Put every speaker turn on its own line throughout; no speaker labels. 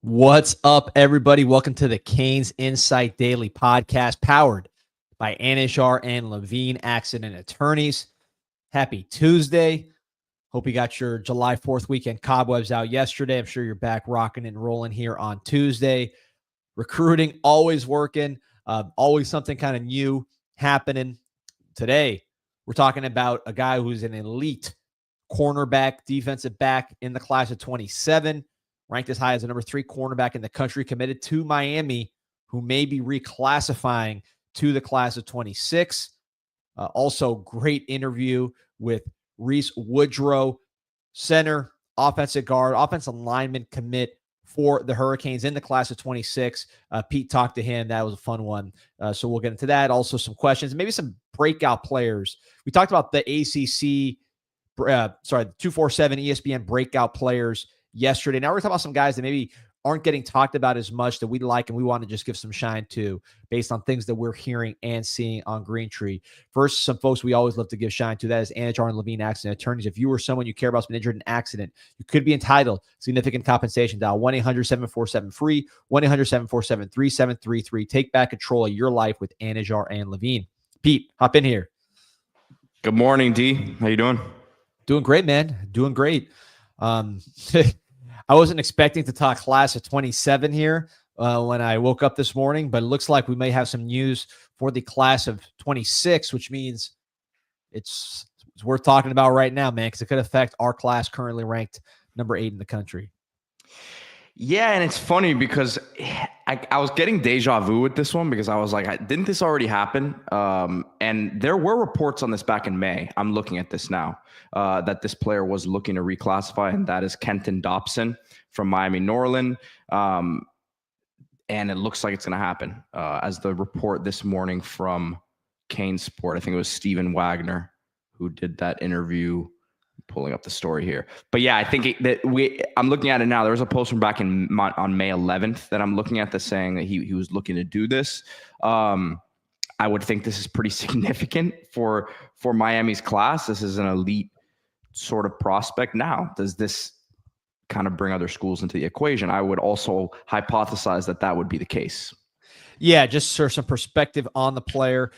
What's up, everybody? Welcome to the CanesInSight Daily podcast, powered by Anishar and Levine Accident Attorneys. Happy Tuesday. Hope you got your July 4th weekend cobwebs out yesterday. I'm sure you're back rocking and rolling here on Tuesday. Recruiting, always working, always something kind of new happening. Today, we're talking about a guy who's an elite cornerback, defensive back in the class of 27. Ranked as high as the number 3 cornerback in the country, committed to Miami, who may be reclassifying to the class of 26. Also, great interview with Reese Woodro, center, offensive guard, offensive lineman commit for the Hurricanes in the class of 26. Pete talked to him. That was a fun one. So we'll get into that. Also, some questions, maybe some breakout players. We talked about the ACC, 247 ESPN breakout players yesterday. Now we're talking about some guys that maybe aren't getting talked about as much that we like and we want to just give some shine to based on things that we're hearing and seeing on Green Tree. First, some folks we always love to give shine to. That is Anishar and Levine Accident Attorneys. If you or someone you care about has been injured in an accident, you could be entitled to significant compensation. Dial 1-800-747-FREE, 1-800-747-3733. Take back control of your life with Anishar and Levine. Pete, hop in here.
Good morning, D. How you doing?
Doing great, man. Doing great. I wasn't expecting to talk class of 27 here when I woke up this morning, but it looks like we may have some news for the class of 26, which means it's worth talking about right now, man, because it could affect our class currently ranked number 8 in the country.
Yeah, and it's funny because I was getting deja vu with this one because I was like, didn't this already happen? And there were reports on this back in May. I'm looking at this now, that this player was looking to reclassify, and that is Kenton Dodson from Miami Norland. And it looks like it's going to happen. As the report this morning from Kane Sport, I think it was Stephen Wagner who did that interview. Pulling up the story here, but yeah, I think I'm looking at it now. There was a post from back on May 11th that I'm looking at that's saying that he was looking to do this. I would think this is pretty significant for Miami's class. This is an elite sort of prospect. Now, does this kind of bring other schools into the equation? I would also hypothesize that would be the case.
Yeah, just for some perspective on the player.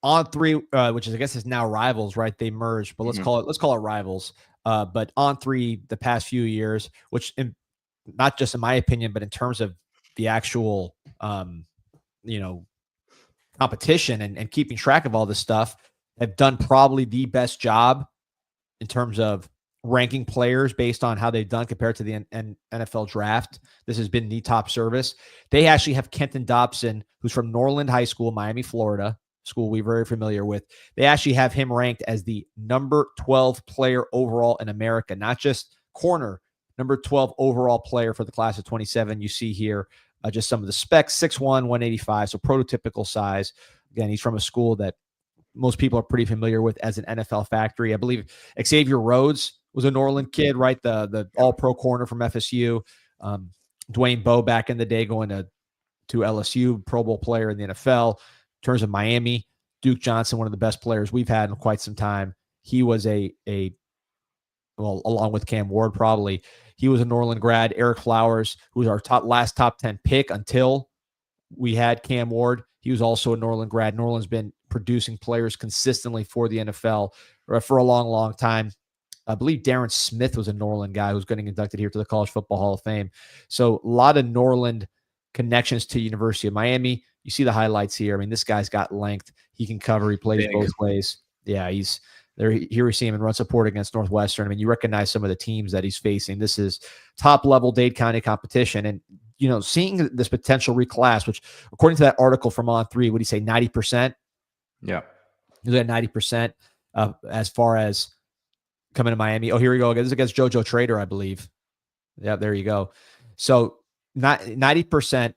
On3, which is I guess is now rivals, right? They merged, but let's call it rivals. But On3 the past few years, which not just in my opinion, but in terms of the actual competition and keeping track of all this stuff, have done probably the best job in terms of ranking players based on how they've done compared to the NFL draft. This has been the top service. They actually have Kenton Dodson, who's from Norland High School, Miami, Florida. School we're very familiar with. They actually have him ranked as the number 12 player overall in America, not just corner, number 12 overall player for the class of 27. You see here just some of the specs, 6'1", 185, so prototypical size. Again, he's from a school that most people are pretty familiar with as an NFL factory. I believe Xavier Rhodes was a Norland kid, right? The all-pro corner from FSU. Dwayne Bowe back in the day going to LSU, Pro Bowl player in the NFL. In terms of Miami, Duke Johnson, one of the best players we've had in quite some time. He was along with Cam Ward, probably. He was a Norland grad. Eric Flowers, who was our last top 10 pick until we had Cam Ward. He was also a Norland grad. Norland's been producing players consistently for the NFL for a long, long time. I believe Darren Smith was a Norland guy who's getting inducted here to the College Football Hall of Fame. So a lot of Norland connections to University of Miami. You see the highlights here. I mean, this guy's got length. He can cover. He plays both ways. Yeah, he's there. Here we see him in run support against Northwestern. I mean, you recognize some of the teams that he's facing. This is top-level Dade County competition. And, seeing this potential reclass, which according to that article from On3, would he say 90%?
Yeah.
He's at 90% as far as coming to Miami. Oh, here we go. This is against JoJo Trader, I believe. Yeah, there you go. So not 90%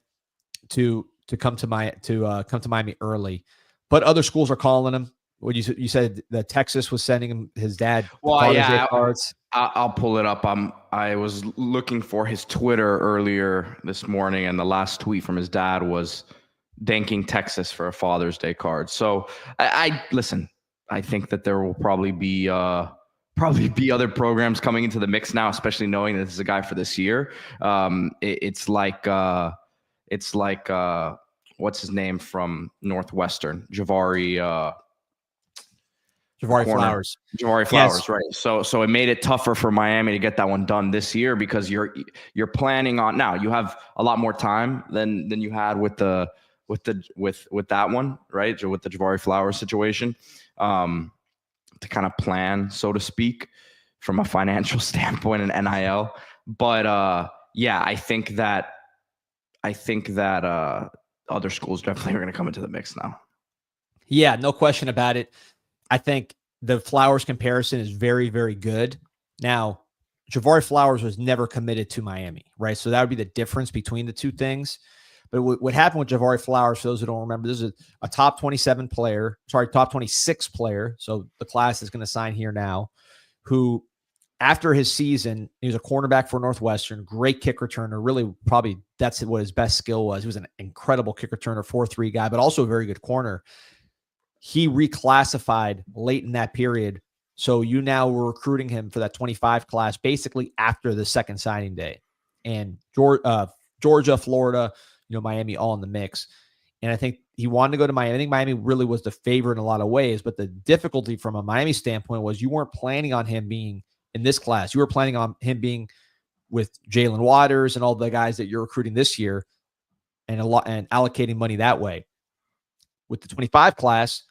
to come to Miami early, but other schools are calling him. What you said that Texas was sending him his dad.
Well, yeah, cards. I'll pull it up. I was looking for his Twitter earlier this morning, and the last tweet from his dad was thanking Texas for a Father's Day card. So I listen. I think that there will probably be probably be other programs coming into the mix now, especially knowing that this is a guy for this year. It's like what's his name from Northwestern,
Jabari
corner.
Flowers.
Jabari Flowers, right? So it made it tougher for Miami to get that one done this year because you're planning on, now you have a lot more time than you had with that one, right? With the Jabari Flowers situation, to kind of plan, so to speak, from a financial standpoint and NIL. But yeah, I think that other schools definitely are going to come into the mix now.
Yeah, no question about it. I think the Flowers comparison is very, very good. Now, Jabari Flowers was never committed to Miami, right? So that would be the difference between the two things. But what happened with Jabari Flowers, for those who don't remember, this is a top 26 player. So the class is going to sign here now, who after his season, he was a cornerback for Northwestern, great kick returner. Really, probably that's what his best skill was. He was an incredible kick returner, 4.3 guy, but also a very good corner. He reclassified late in that period. So you now were recruiting him for that 25 class basically after the second signing day. And Georgia, Florida, Miami all in the mix. And I think he wanted to go to Miami. I think Miami really was the favorite in a lot of ways. But the difficulty from a Miami standpoint was you weren't planning on him being in this class. You were planning on him being with Jalen Waters and all the guys that you're recruiting this year and allocating money that way. With the 25 class,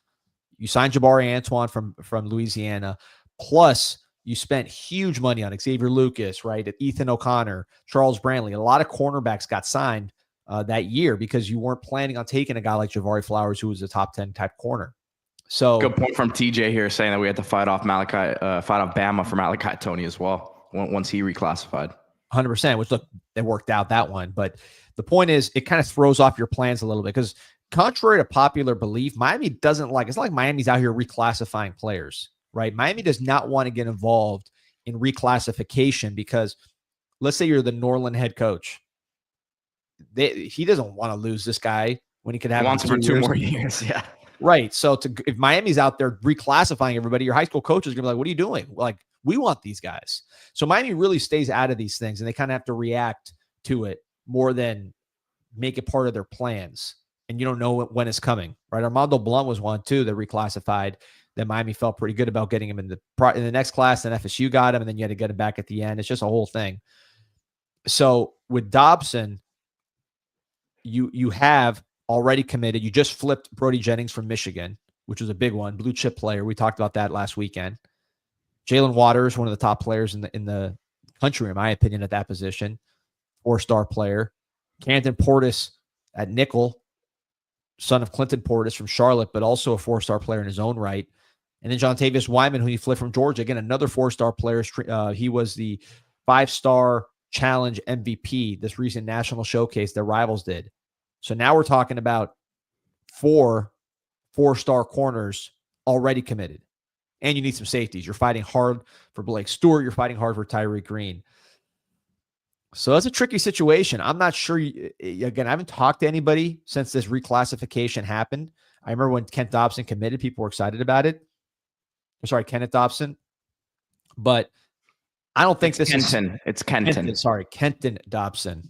you signed Jabari Antoine from Louisiana. Plus, you spent huge money on Xavier Lucas, right? Ethan O'Connor, Charles Brantley. A lot of cornerbacks got signed that year because you weren't planning on taking a guy like Jabari Flowers, who was a top 10 type corner. So
good point from TJ here, saying that we had to fight off Bama for Malachi Tony as well once he reclassified.
100%, which look, it worked out that one. But the point is, it kind of throws off your plans a little bit because contrary to popular belief, Miami doesn't like, it's like Miami's out here reclassifying players, right? Miami does not want to get involved in reclassification because let's say you're the Norland head coach. He doesn't want to lose this guy when he could have him
for 2 more years. Yeah.
Right. So if Miami's out there reclassifying everybody, your high school coach is going to be like, what are you doing? Like, we want these guys. So Miami really stays out of these things and they kind of have to react to it more than make it part of their plans. And you don't know when it's coming, right? Armando Blunt was one too that reclassified. That Miami felt pretty good about getting him in the next class. Then FSU got him, and then you had to get him back at the end. It's just a whole thing. So with Dobson, you have already committed. You just flipped Brody Jennings from Michigan, which was a big one, blue chip player. We talked about that last weekend. Jalen Waters, one of the top players in the country, in my opinion, at that position, 4-star player. Canton Portis at nickel, son of Clinton Portis from Charlotte, but also a 4-star player in his own right. And then Jontavius Wyman, who he flipped from Georgia, again, another 4-star player. He was the 5-star challenge MVP, this recent national showcase that Rivals did. So now we're talking about 4-star corners already committed. And you need some safeties. You're fighting hard for Blake Stewart. You're fighting hard for Tyreek Green. So that's a tricky situation. I'm not sure. Again, I haven't talked to anybody since this reclassification happened. I remember when Kent Dobson committed, people were excited about it. Sorry, Kenneth Dobson. But I don't think
It's Kenton. It's Kenton.
Sorry, Kenton Dodson.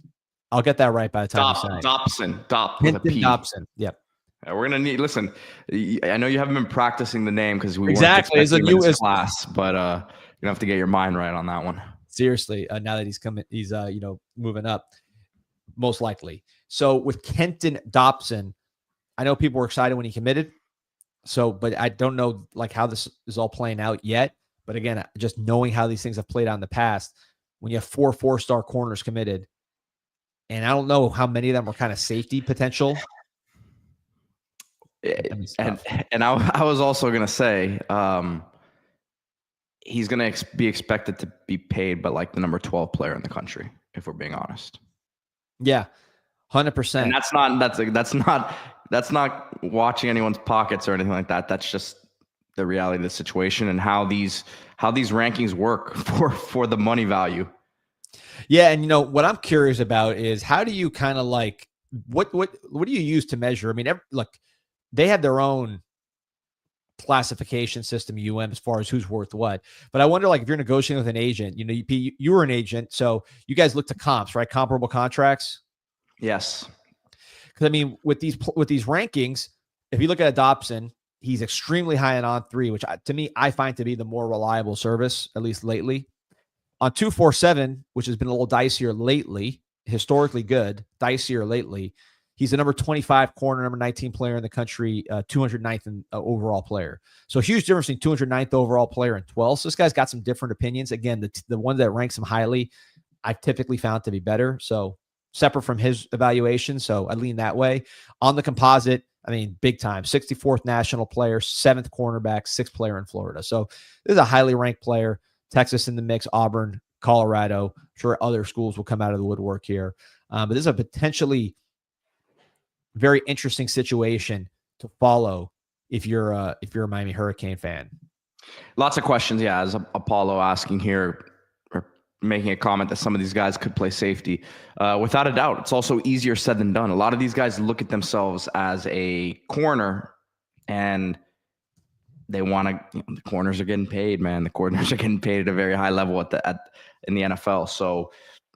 I'll get that right by the time you say it.
Dobson.
Kenton Dodson. Yep.
We're gonna need. Listen, I know you haven't been practicing the name because we
exactly
weren't expecting
as a new
class, but you're gonna have to get your mind right on that one.
Seriously, now that he's coming, he's moving up, most likely. So with Kenton Dodson, I know people were excited when he committed. So, but I don't know like how this is all playing out yet. But again, just knowing how these things have played out in the past, when you have 4-star corners committed, and I don't know how many of them were kind of safety potential.
And I was also going to say, he's going to be expected to be paid, but like the number 12 player in the country, if we're being honest.
Yeah, 100%.
And that's not watching anyone's pockets or anything like that. That's just the reality of the situation and how these rankings work for the money value.
Yeah, and what I'm curious about is how do you kind of like what do you use to measure? I mean, look, they have their own classification system, as far as who's worth what. But I wonder, like, if you're negotiating with an agent, you were an agent, so you guys look to comps, right? Comparable contracts.
Yes.
Because I mean, with these rankings, if you look at Dobson, he's extremely high in On3, which to me, I find to be the more reliable service, at least lately. On 247, which has been a little dicier lately, historically good, dicier lately. He's the number 25 corner, number 19 player in the country, 209th in, overall player. So a huge difference between 209th overall player and 12th. So this guy's got some different opinions. Again, the one that ranks him highly, I've typically found to be better. So separate from his evaluation. So I lean that way. On the composite, I mean, big time. 64th national player, 7th cornerback, 6th player in Florida. So this is a highly ranked player. Texas in the mix, Auburn, Colorado. I'm sure other schools will come out of the woodwork here. But this is a potentially very interesting situation to follow if you're a Miami Hurricane fan.
Lots of questions. Yeah, as Apollo asking here, or making a comment that some of these guys could play safety. Without a doubt, it's also easier said than done. A lot of these guys look at themselves as a corner, and they want to. The corners are getting paid, man. The corners are getting paid at a very high level in the NFL. So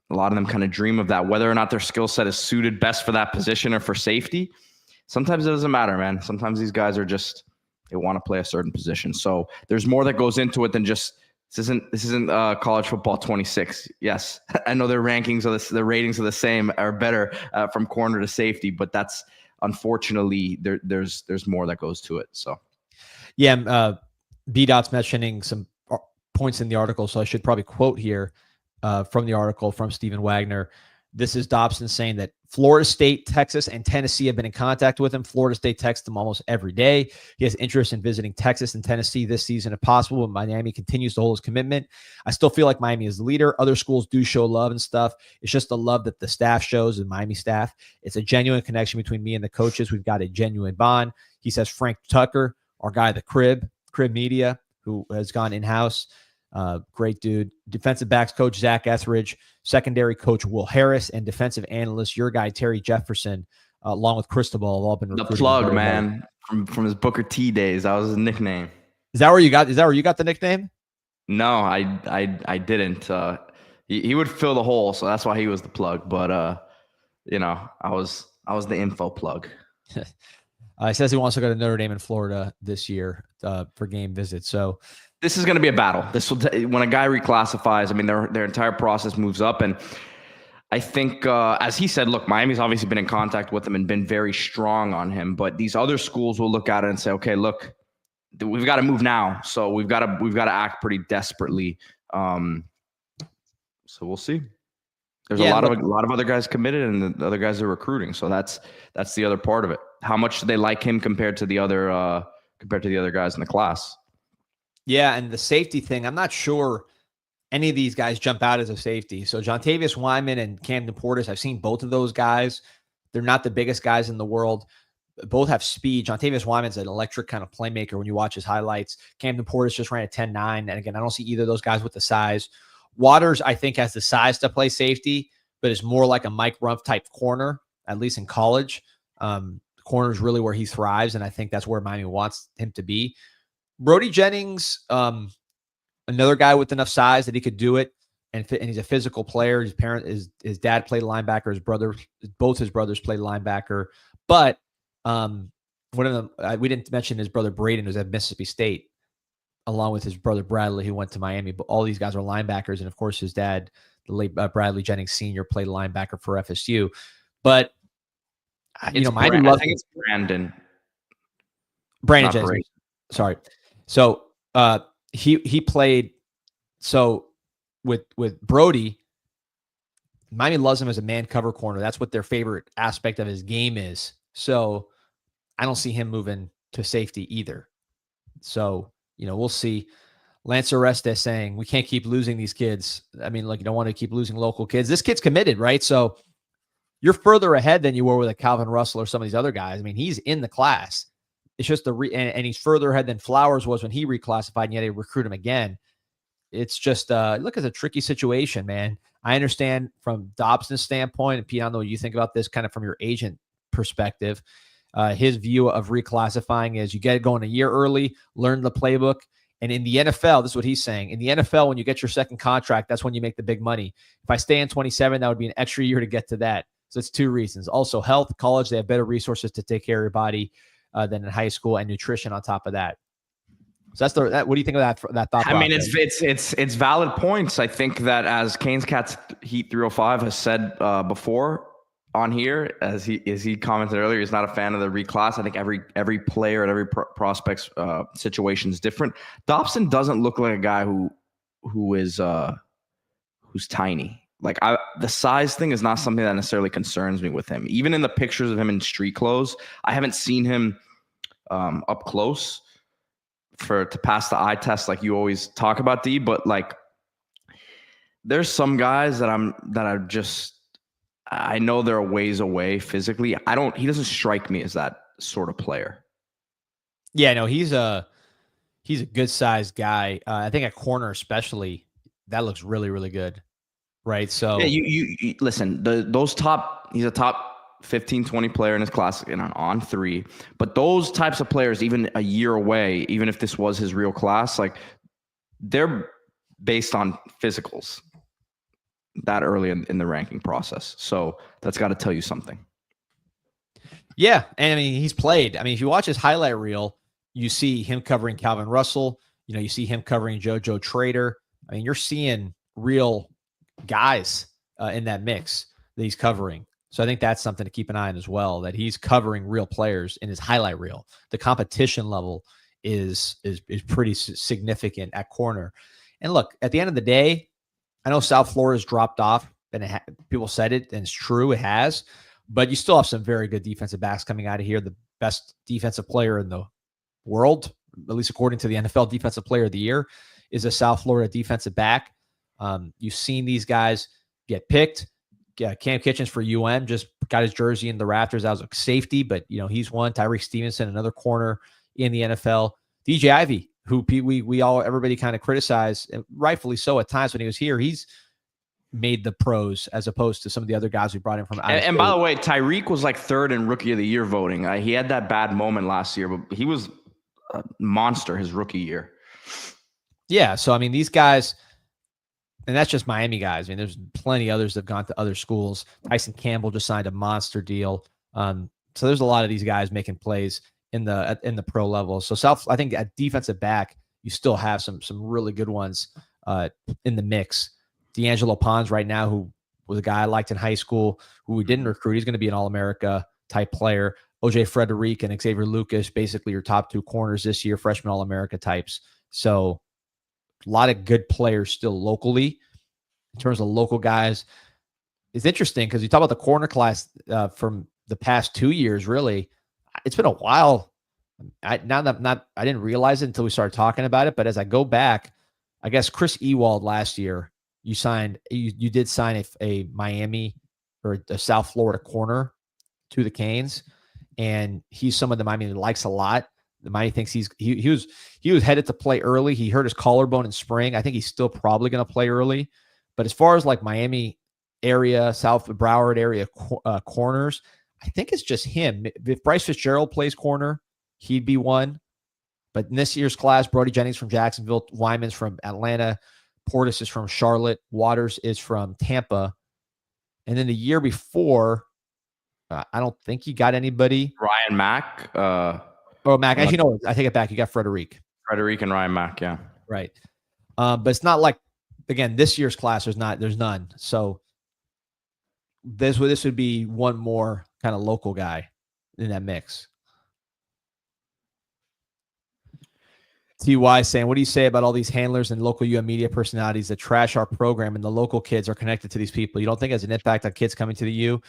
a lot of them kind of dream of that. Whether or not their skill set is suited best for that position or for safety, sometimes it doesn't matter, man. Sometimes these guys are just, they want to play a certain position. So there's more that goes into it than just, this isn't college football 26. Yes, I know their rankings the ratings are the same or better from corner to safety, but that's unfortunately there's more that goes to it. So
yeah, B-Dot's mentioning some points in the article, so I should probably quote here from the article from Stephen Wagner. This is Dobson saying that Florida State, Texas, and Tennessee have been in contact with him. Florida State texts him almost every day. He has interest in visiting Texas and Tennessee this season if possible, but Miami continues to hold his commitment. I still feel like Miami is the leader. Other schools do show love and stuff. It's just the love that the staff shows, and Miami staff. It's a genuine connection between me and the coaches. We've got a genuine bond. He says Frank Tucker, our guy at the Crib Media, who has gone in-house, great dude. Defensive backs coach Zach Etheridge, secondary coach Will Harris, and defensive analyst your guy Terry Jefferson, along with Cristobal, have all been recruited.
The plug, man, from his Booker T days. That was his nickname.
Is that where you got the nickname?
No, I didn't. He would fill the hole, so that's why he was the plug. But I was the info plug.
He says he wants to go to Notre Dame in Florida this year for game visits. So
this is going to be a battle. This will when a guy reclassifies. I mean, their entire process moves up, and I think, as he said, look, Miami's obviously been in contact with him and been very strong on him. But these other schools will look at it and say, okay, look, we've got to move now, so we've got to act pretty desperately. So we'll see. There's a lot of other guys committed, and the other guys are recruiting. So that's the other part of it. How much do they like him compared to the other guys in the class?
Yeah, and the safety thing, I'm not sure any of these guys jump out as a safety. So Jontavius Wyman and Camden Portis, I've seen both of those guys. They're not the biggest guys in the world. Both have speed. Jontavius Wyman's an electric kind of playmaker when you watch his highlights. Camden Portis just ran a 10.9. And again, I don't see either of those guys with the size. Waters, I think, has the size to play safety, but is more like a Mike Rumpf type corner, at least in college. Corner is really where he thrives, and I think that's where Miami wants him to be. Brody Jennings, another guy with enough size that he could do it, and he's a physical player. His dad played linebacker. Both his brothers played linebacker. But one of them, we didn't mention his brother Braden, who's at Mississippi State, along with his brother Bradley, who went to Miami. But all these guys are linebackers, and of course, his dad, the late Bradley Jennings Sr., played linebacker for FSU. But Miami loves. I think it's Brandon Jennings. Sorry. So he played with Brody. Miami loves him as a man cover corner. That's what their favorite aspect of his game is. So I don't see him moving to safety either. So, we'll see. Lance Orestes saying we can't keep losing these kids. I mean, you don't want to keep losing local kids. This kid's committed, right? So you're further ahead than you were with a Calvin Russell or some of these other guys. I mean, he's in the class. It's just and he's further ahead than Flowers was when he reclassified, and yet they recruit him again. It's just, it's a tricky situation, man. I understand from Dobson's standpoint, and Pete, I don't know what you think about this kind of from your agent perspective. His view of reclassifying is you get it going a year early, learn the playbook. And in the NFL, this is what he's saying. In the NFL, when you get your second contract, that's when you make the big money. If I stay in 27, that would be an extra year to get to that. So it's 2 reasons. Also, health, college, they have better resources to take care of your body than in high school, and nutrition on top of that. So what do you think of that thought?
I mean, it's valid points. I think that as Canes Cats Heat 305 has said before on here, as he commented earlier, he's not a fan of the reclass. I think every player at every prospect's situation is different. Dobson doesn't look like a guy who's tiny. Like the size thing is not something that necessarily concerns me with him. Even in the pictures of him in street clothes, I haven't seen him up close to pass the eye test like you always talk about, D. But like, there's some guys that I know they're a ways away physically. He doesn't strike me as that sort of player.
Yeah, no, he's a good sized guy. I think at corner especially, that looks really, really good. Right. So
yeah, you listen, he's a top 15, 20 player in his class and on 3. But those types of players, even a year away, even if this was his real class, like they're based on physicals that early in the ranking process. So that's got to tell you something.
Yeah. And I mean, he's played. I mean, if you watch his highlight reel, you see him covering Calvin Russell. You see him covering JoJo Trader. I mean, you're seeing real guys in that mix that he's covering. So I think that's something to keep an eye on as well, that he's covering real players in his highlight reel. The competition level is pretty significant at corner. And look, at the end of the day, I know South Florida's dropped off, and people said it, and it's true, it has. But you still have some very good defensive backs coming out of here. The best defensive player in the world, at least according to the NFL Defensive Player of the Year, is a South Florida defensive back. You've seen these guys get picked. Cam Kitchens for UM just got his jersey in the rafters. That was a safety, but he's one. Tyreek Stevenson, another corner in the NFL. DJ Ivey, who everybody kind of criticized, and rightfully so at times when he was here, he's made the pros as opposed to some of the other guys we brought in from.
And by the way, Tyreek was like 3rd in Rookie of the Year voting. He had that bad moment last year, but he was a monster his rookie year.
Yeah, so I mean, these guys. And that's just Miami guys. I mean, there's plenty others that have gone to other schools. Tyson Campbell just signed a monster deal. So there's a lot of these guys making plays in the pro level. So I think at defensive back, you still have some really good ones in the mix. D'Angelo Pons right now, who was a guy I liked in high school, who we didn't recruit. He's going to be an All-America type player. OJ Frederick and Xavier Lucas, basically your top 2 corners this year, freshman All-America types. So a lot of good players still locally. In terms of local guys, it's interesting because you talk about the corner class from the past 2 years. Really, it's been a while. I didn't realize it until we started talking about it. But as I go back, I guess Chris Ewald last year, you did sign a Miami or a South Florida corner to the Canes, and he's someone that Miami likes a lot. The Miami thinks he was headed to play early. He hurt his collarbone in spring. I think he's still probably going to play early. But as far as like Miami area, South Broward area corners, I think it's just him. If Bryce Fitzgerald plays corner, he'd be one. But in this year's class, Brody Jennings from Jacksonville, Wyman's from Atlanta, Portis is from Charlotte, Waters is from Tampa. And then the year before, I don't think he got anybody.
Ryan Mack.
Mack. Actually, no, I take it back. You got Frederick
And Ryan Mack, yeah.
Right. But it's not like, again, this year's class, there's none. So this would be one more kind of local guy in that mix. TY saying, what do you say about all these handlers and local UM media personalities that trash our program and the local kids are connected to these people? You don't think it has an impact on kids coming to the U?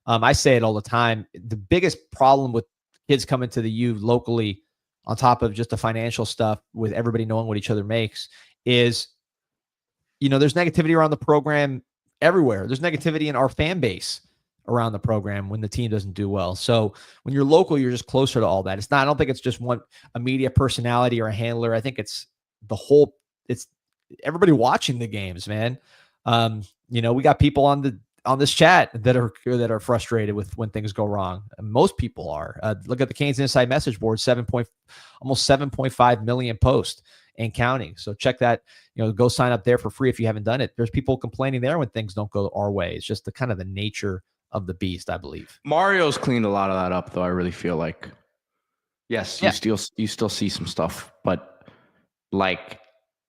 I say it all the time. The biggest problem with kids coming to the U locally, on top of just the financial stuff with everybody knowing what each other makes, is there's negativity around the program everywhere. There's negativity in our fan base around the program when the team doesn't do well. So when you're local, you're just closer to all that. I don't think it's just a media personality or a handler. I think it's everybody watching the games, man. We got people on on this chat that are frustrated with when things go wrong. Most people are. Look at the Canes Inside message board, almost 7.5 million posts and counting. So check that. Go sign up there for free if you haven't done it. There's people complaining there when things don't go our way. It's just the kind of the nature of the beast, I believe.
Mario's cleaned a lot of that up, though. I really feel like, yes,
Yeah.
you still see some stuff, but like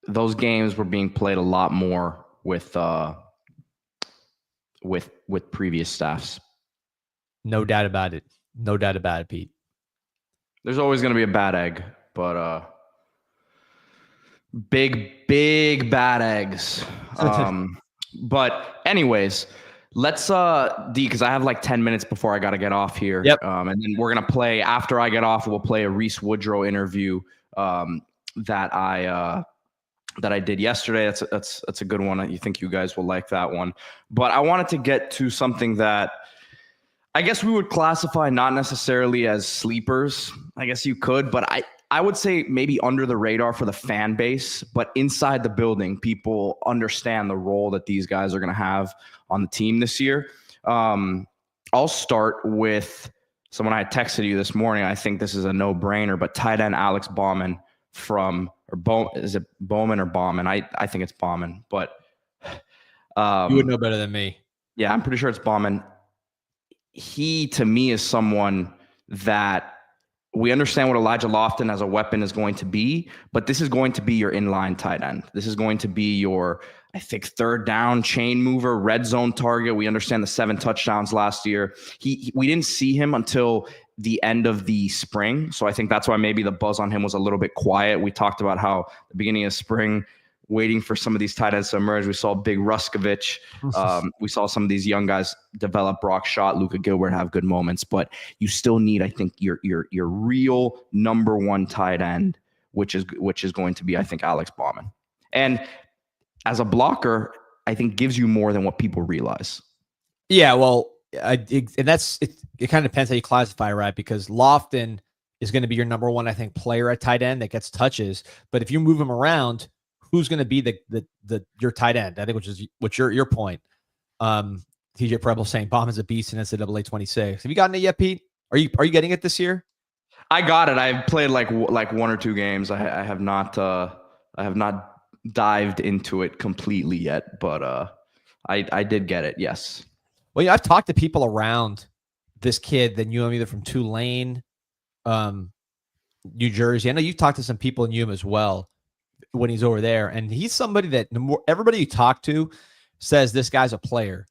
those games were being played a lot more with previous staffs.
No doubt about it. No doubt about it, Pete.
There's always going to be a bad egg, but big bad eggs. But anyways, let's because I have like 10 minutes before I got to get off here.
Yep.
And then we're going to play, after I get off, we'll play a Reese Woodro interview that I did yesterday. That's a good one. You think you guys will like that one. But I wanted to get to something that I guess we would classify not necessarily as sleepers. I guess you could, but I would say maybe under the radar for the fan base, but inside the building, people understand the role that these guys are going to have on the team this year. I'll start with someone I texted you this morning. I think this is a no-brainer, but tight end Alex Bauman is it Bowman or Bauman? I think it's Bauman, but
you would know better than me.
Yeah, I'm pretty sure it's Bauman. He, to me, is someone that we understand what Elijah Lofton as a weapon is going to be, but this is going to be your inline tight end. This is going to be your, I think, third down chain mover, red zone target. We understand the 7 touchdowns last year. We didn't see him until the end of the spring, so I think that's why maybe the buzz on him was a little bit quiet. We talked about how the beginning of spring, waiting for some of these tight ends to emerge. We saw Big Ruskovich. We saw some of these young guys develop. Brock Schott, Luka Gilbert have good moments, but you still need, I think, your real number one tight end, which is going to be, I think, Alex Bauman. And as a blocker, I think gives you more than what people realize.
Yeah, well, it kind of depends how you classify, right? Because Lofton is going to be your number one, I think, player at tight end that gets touches. But if you move him around, who's going to be your tight end? I think, which your point. TJ Preble saying Bauman's a beast in NCAA 26. Have you gotten it yet, Pete? Are you getting it this year?
I got it. I've played like 1 or 2 games. I have not dived into it completely yet, but I did get it. Yes.
Well, I've talked to people around this kid that knew him either from Tulane, New Jersey. I know you've talked to some people in UM as well when he's over there, and he's somebody that everybody you talk to says this guy's a player.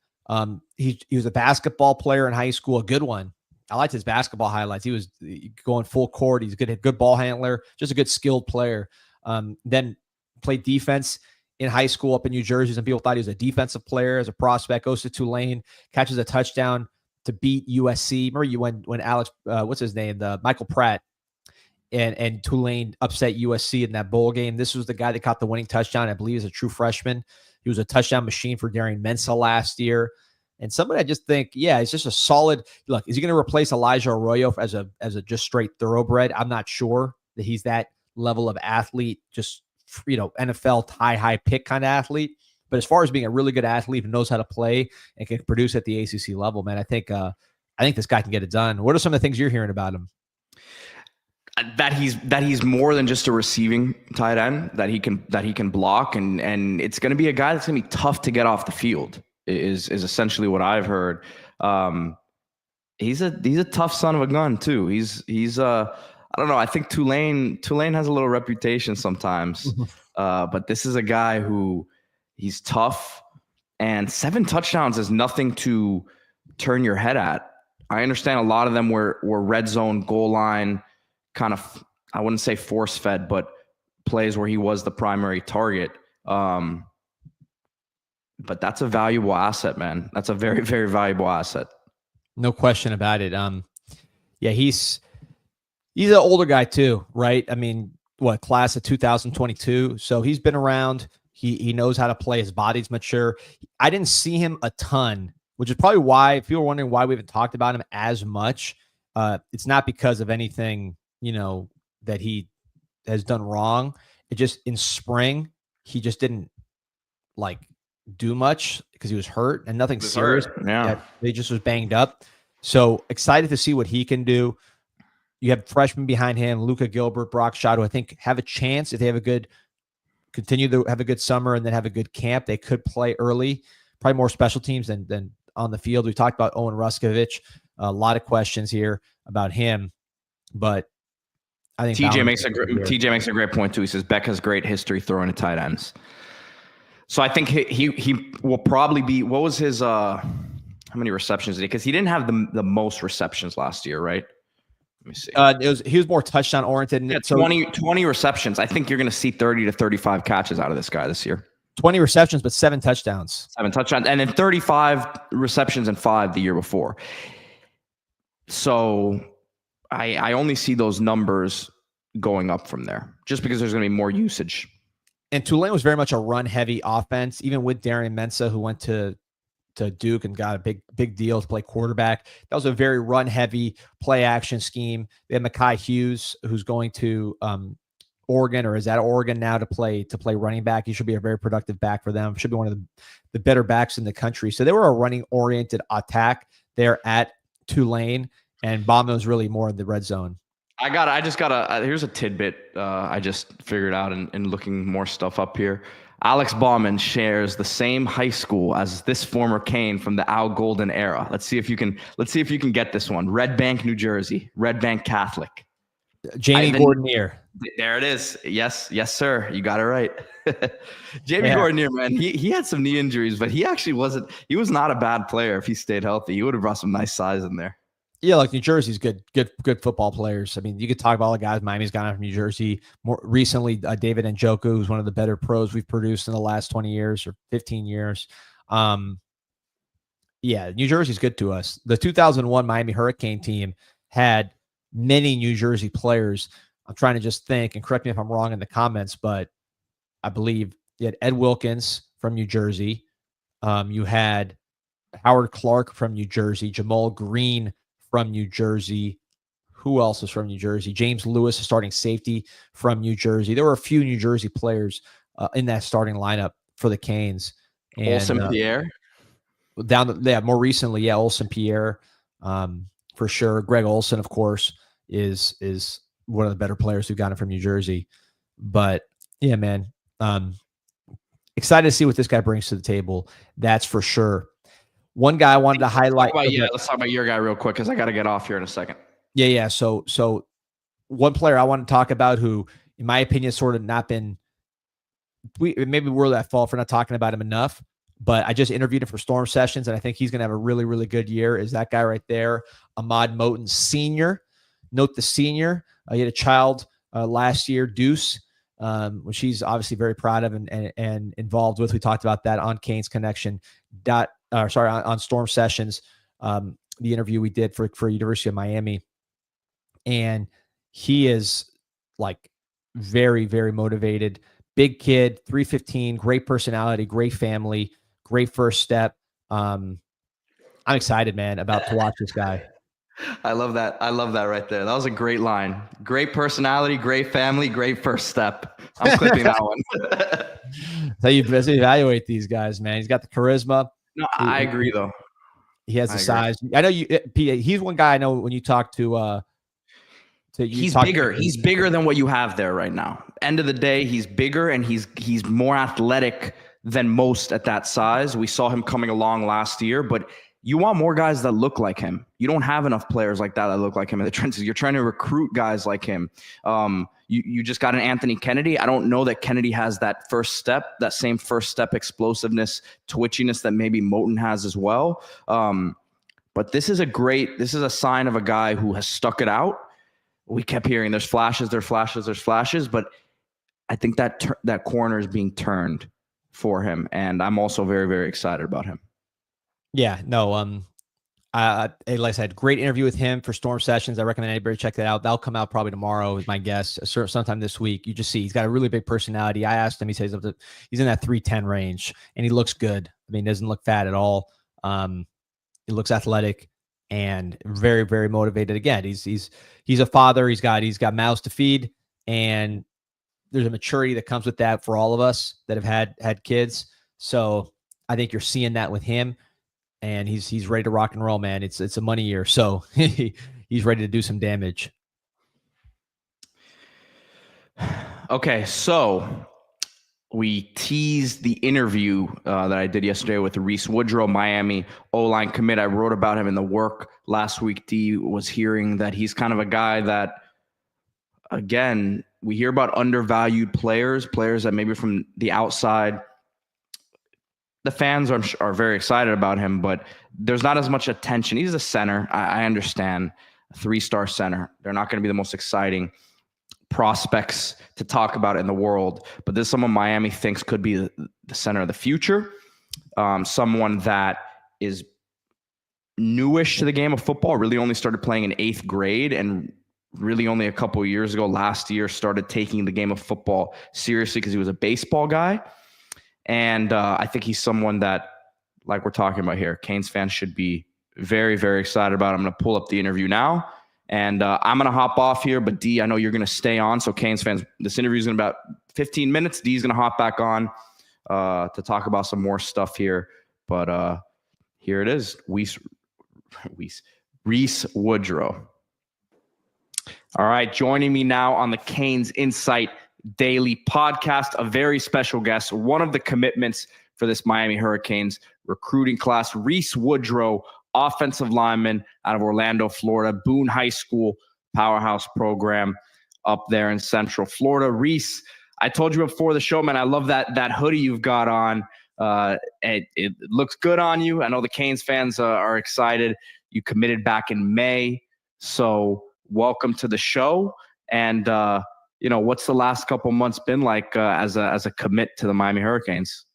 He was a basketball player in high school, a good one. I liked his basketball highlights. He was going full court. He's a good ball handler, just a good skilled player. Then played defense in high school up in New Jersey. Some people thought he was a defensive player as a prospect. Goes to Tulane, catches a touchdown to beat USC. Remember you when Alex, what's his name, Michael Pratt, and Tulane upset USC in that bowl game. This was the guy that caught the winning touchdown. I believe as a true freshman. He was a touchdown machine for Darian Mensah last year. And somebody I just think, yeah, it's just a solid look. Is he going to replace Elijah Arroyo as a just straight thoroughbred? I'm not sure that he's that level of athlete, just, NFL high pick kind of athlete. But as far as being a really good athlete who knows how to play and can produce at the ACC level, man, I think this guy can get it done. What are some of the things you're hearing about him?
That he's more than just a receiving tight end, that he can block, and it's going to be a guy that's going to be tough to get off the field is essentially what I've heard. He's a tough son of a gun too. He's I don't know. I think Tulane has a little reputation sometimes, but this is a guy who he's tough, and 7 touchdowns is nothing to turn your head at. I understand a lot of them were red zone, goal line, kind of, I wouldn't say force fed, but plays where he was the primary target. But that's a valuable asset, man. That's a very, very valuable asset.
No question about it. Yeah, he's an older guy too, right? I mean, class of 2022. So he's been around. He knows how to play. His body's mature. I didn't see him a ton, which is probably why, if you were wondering why we haven't talked about him as much, it's not because of anything, that he has done wrong. It just in spring, he just didn't do much because he was hurt and nothing serious.
Yeah.
They just was banged up. So excited to see what he can do. You have freshmen behind him, Luka Gilbert, Brock Shaw, who I think have a chance if they continue to have a good summer and then have a good camp. They could play early, probably more special teams than on the field. We talked about Owen Ruskovich. A lot of questions here about him, but I think
TJ makes a great point too. He says Beck has great history throwing to tight ends. So I think he will probably be. What was his? How many receptions did he? Because he didn't have the most receptions last year, right? Let me see.
He was more touchdown oriented.
Yeah, 20 receptions. I think you're going to see 30 to 35 catches out of this guy this year.
20 receptions, but 7 touchdowns.
7 touchdowns, and then 35 receptions and 5 the year before. So I only see those numbers going up from there, just because there's going to be more usage.
And Tulane was very much a run-heavy offense, even with Darian Mensah, who went to Duke and got a big deal to play quarterback. That was a very run-heavy play-action scheme. They had Mekhi Hughes, who's going to Oregon, or is at Oregon now to play running back. He should be a very productive back for them. Should be one of the better backs in the country. So they were a running-oriented attack there at Tulane, and Bauman was really more in the red zone.
Here's a tidbit I just figured out in looking more stuff up here. Alex Bauman shares the same high school as this former Cane from the Al Golden era. Let's see if you can get this one. Red Bank, New Jersey. Red Bank Catholic.
Jamie Gordonier.
There it is. Yes, sir. You got it right. Jamie Gordonier, man, he had some knee injuries, but he was not a bad player if he stayed healthy. He would have brought some nice size in there.
Yeah, like New Jersey's good football players. I mean, you could talk about all the guys Miami's gone out from New Jersey. More recently, David Njoku, who's one of the better pros we've produced in the last 20 years or 15 years. Yeah, New Jersey's good to us. The 2001 Miami Hurricane team had many New Jersey players. I'm trying to just think, and correct me if I'm wrong in the comments, but I believe you had Ed Wilkins from New Jersey. You had Howard Clark from New Jersey, Jamal Green from New Jersey. Who else is from New Jersey? James Lewis, starting safety from New Jersey. There were a few New Jersey players in that starting lineup for the Canes. And,
Olsen Pierre?
More recently, Olsen Pierre, for sure. Greg Olsen, of course, is one of the better players who got it from New Jersey. But yeah, man, excited to see what this guy brings to the table. That's for sure. One guy I wanted to highlight.
Let's talk about your guy real quick because I got to get off here in a second.
Yeah. So one player I want to talk about who, in my opinion, has sort of not been. Maybe we're at fault for not talking about him enough. But I just interviewed him for Storm Sessions, and I think he's going to have a really, really good year. Is that guy right there, Ahmad Moten Sr. Note the senior. He had a child last year, Deuce, which he's obviously very proud of and involved with. We talked about that on Canes Connection. On Storm Sessions, the interview we did for University of Miami. And he is like very, very motivated. Big kid, 315, great personality, great family, great first step. I'm excited, man, about to watch this guy.
I love that. Right there. That was a great line. Great personality, great family, great first step. I'm clipping that one.
That's how you evaluate these guys, man. He's got the charisma.
No, I agree, though.
He has the size. I know you. He's one guy I know when you talk to. He's bigger.
He's bigger than what you have there right now. End of the day, he's bigger and he's more athletic than most at that size. We saw him coming along last year, but you want more guys that look like him. You don't have enough players like that look like him in the trenches. You're trying to recruit guys like him. You just got an Anthony Kennedy. I don't know that Kennedy has that same first step explosiveness, twitchiness that maybe Moten has as well. But this is a sign of a guy who has stuck it out. We kept hearing there's flashes, but I think that corner is being turned for him, and I'm also very, very excited about him.
Yeah, no, like I said, great interview with him for Storm Sessions. I recommend anybody check that out. That'll come out probably tomorrow, is my guess, sometime this week. You just see he's got a really big personality. I asked him, he says he's in that 310 range, and he looks good. I mean, he doesn't look fat at all. He looks athletic and very, very motivated. Again, he's a father. He's got mouths to feed, and there's a maturity that comes with that for all of us that have had kids. So I think you're seeing that with him, and he's ready to rock and roll, man. It's a money year, so he's ready to do some damage.
Okay, so we teased the interview that I did yesterday with Reese Woodro, Miami O-line commit. I wrote about him in the work last week. D was hearing that he's kind of a guy that, again, we hear about undervalued players that maybe from the outside, the fans are very excited about him, but there's not as much attention. He's a center. I understand, a 3-star center. They're not going to be the most exciting prospects to talk about in the world, but this is someone Miami thinks could be the center of the future. Someone that is newish to the game of football, really only started playing in 8th grade, and really only a couple of years ago, last year, started taking the game of football seriously because he was a baseball guy. And I think he's someone that, like we're talking about here, Canes fans should be very, very excited about. I'm going to pull up the interview now. And I'm going to hop off here, but D, I know you're going to stay on. So Canes fans, this interview is in about 15 minutes. D's going to hop back on to talk about some more stuff here. But here it is. Reese Woodro. All right. Joining me now on the CanesInSight Daily podcast, a very special guest, one of the commitments for this Miami Hurricanes recruiting class, Reese Woodro, offensive lineman out of Orlando, Florida, Boone High School powerhouse program up there in Central Florida. Reese, I told you before the show, man, I love that hoodie you've got on. It looks good on you. I know the Canes fans are excited. You committed back in May, so welcome to the show. And what's the last couple months been like as a commit to the Miami Hurricanes?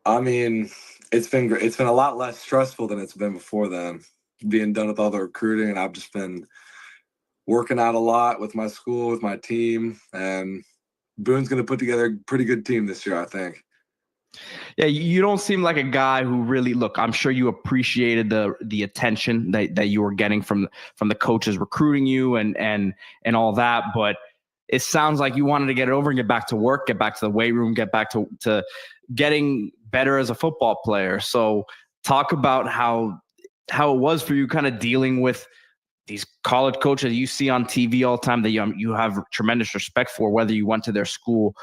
I mean, it's been great. It's been a lot less stressful than it's been before then, being done with all the recruiting. And I've just been working out a lot with my school, with my team. And Boone's going to put together a pretty good team this year, I think.
Yeah, you don't seem like a guy who really, look, I'm sure you appreciated the attention that you were getting from the coaches recruiting you and all that. But it sounds like you wanted to get it over and get back to work, get back to the weight room, get back to getting better as a football player. So talk about how it was for you kind of dealing with these college coaches you see on TV all the time that you have tremendous respect for, whether you went to their school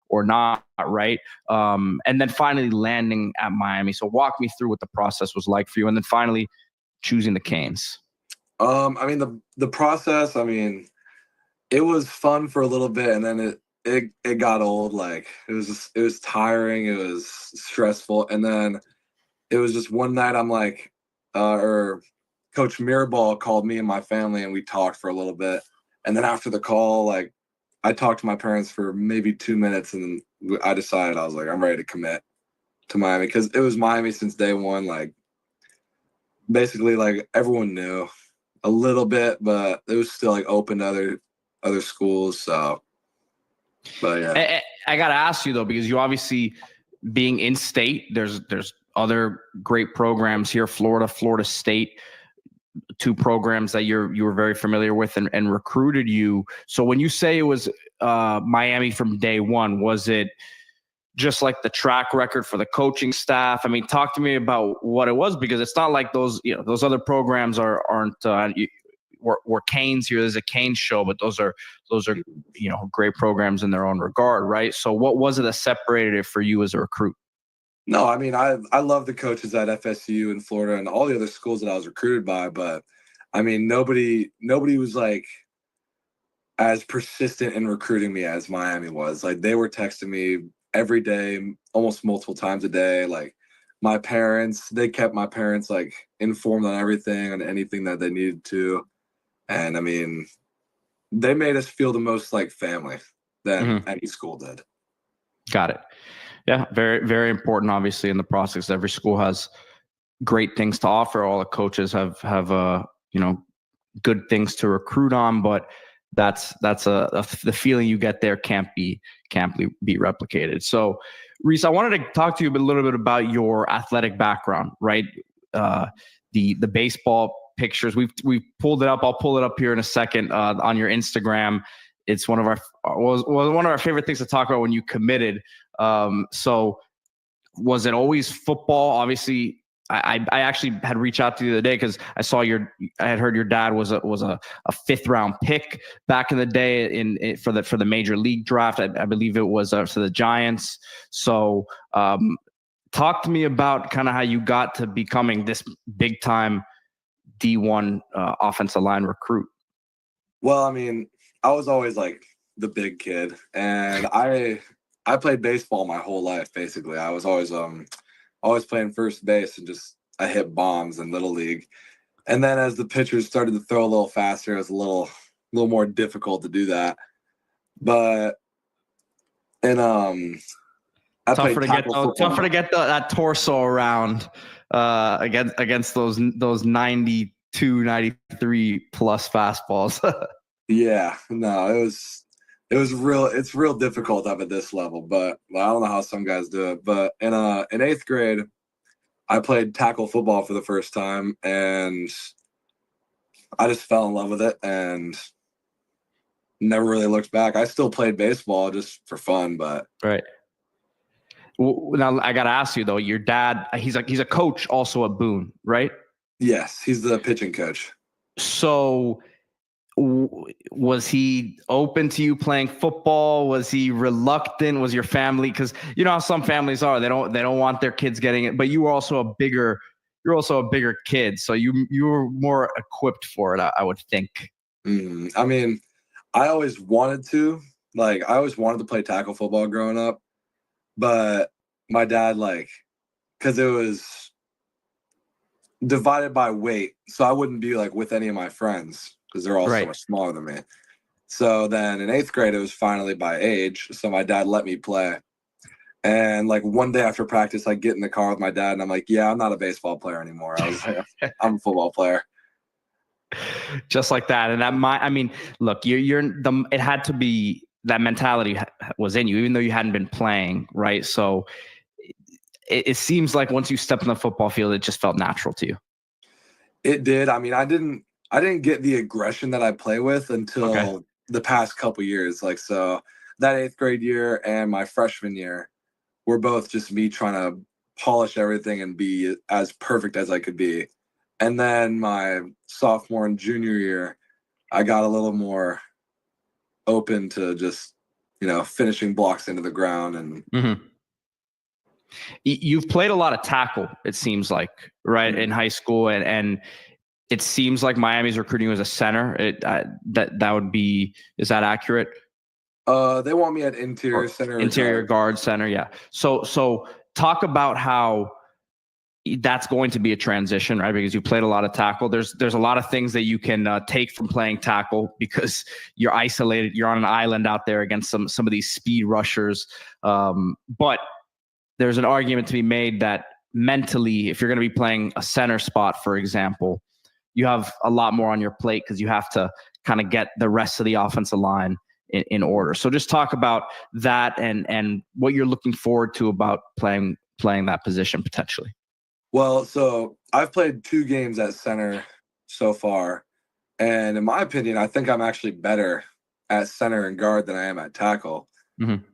or not, right? And then finally landing at Miami. So walk me through what the process was like for you, and then finally choosing the Canes.
I mean, the process, I mean, it was fun for a little bit, and then it got old. Like it was tiring. It was stressful. And then it was just one night I'm like, or Coach Mirabal called me and my family and we talked for a little bit. And then after the call, like I talked to my parents for maybe 2 minutes and I decided, I was like, I'm ready to commit to Miami, because it was Miami since day one. Like basically like everyone knew a little bit, but it was still like open to other schools. So, but yeah.
I got to ask you though, because you obviously being in state, there's other great programs here, Florida State, 2 programs that you were very familiar with and recruited you. So when you say it was Miami from day one, was it just like the track record for the coaching staff? I mean, talk to me about what it was, because it's not like those other programs aren't we're Canes here. There's a Canes show, but those are great programs in their own regard, right? So what was it that separated it for you as a recruit?
No, I mean, I love the coaches at FSU in Florida and all the other schools that I was recruited by, but I mean, nobody was like as persistent in recruiting me as Miami was. Like they were texting me every day, almost multiple times a day. Like my parents, they kept my parents like informed on everything and anything that they needed to. And I mean, they made us feel the most like family than any school did.
Got it. Yeah, very, very important, obviously, in the process. Every school has great things to offer. All the coaches have good things to recruit on, but that's the feeling you get there can't be replicated. So, Reese, I wanted to talk to you a little bit about your athletic background, right? The baseball pictures we've pulled it up. I'll pull it up here in a second on your Instagram. It's one of our favorite things to talk about when you committed. So Was it always football? Obviously, I actually had reached out to you the other day because I had heard your dad was a 5th round pick back in the day for the major league draft. I believe it was for the Giants. So talk to me about kind of how you got to becoming this big time D1 offensive line recruit.
Well, I mean, I was always like the big kid, and I played baseball my whole life. Basically, I was always playing first base, and I hit bombs in little league. And then as the pitchers started to throw a little faster, it was a little more difficult to do that. But I
tough
played
to get that torso around against those 92, 93 plus fastballs.
Yeah, no, it's real difficult up at this level, but I don't know how some guys do it. But in 8th grade, I played tackle football for the first time, and I just fell in love with it and never really looked back. I still played baseball just for fun, but
right. Well, now I got to ask you though, your dad, he's a coach also at Boone, right?
yes, he's the pitching coach.
So was he open to you playing football? Was he reluctant? Was your family, because you know how some families are, they don't want their kids getting it, but you're also a bigger kid, so you were more equipped for it, I would think.
I mean, I always wanted to play tackle football growing up, but my dad, because it was divided by weight, so I wouldn't be with any of my friends because they're all so much smaller than me. So then in 8th grade, it was finally by age. So my dad let me play. And one day after practice, I get in the car with my dad and I'm like, yeah, I'm not a baseball player anymore. I was like, I'm a football player.
Just like that. And look, it had to be, that mentality was in you, even though you hadn't been playing. Right. So it seems like once you stepped in the football field, it just felt natural to you.
It did. I mean, I didn't get the aggression that I play with until the past couple years. So that 8th grade year and my freshman year were both just me trying to polish everything and be as perfect as I could be. And then my sophomore and junior year, I got a little more open to just, finishing blocks into the ground. And
You've played a lot of tackle, it seems like, right, in high school, and it seems like Miami's recruiting you as a center. That would be, is that accurate?
They want me at interior center.
Interior guard center, yeah. So talk about how that's going to be a transition, right? Because you played a lot of tackle. There's a lot of things that you can take from playing tackle because you're isolated. You're on an island out there against some of these speed rushers. But there's an argument to be made that mentally, if you're going to be playing a center spot, for example, you have a lot more on your plate because you have to kind of get the rest of the offensive line in order. So just talk about that and what you're looking forward to about playing that position potentially.
Well, so I've played 2 games at center so far. And in my opinion, I think I'm actually better at center and guard than I am at tackle.
Mm-hmm.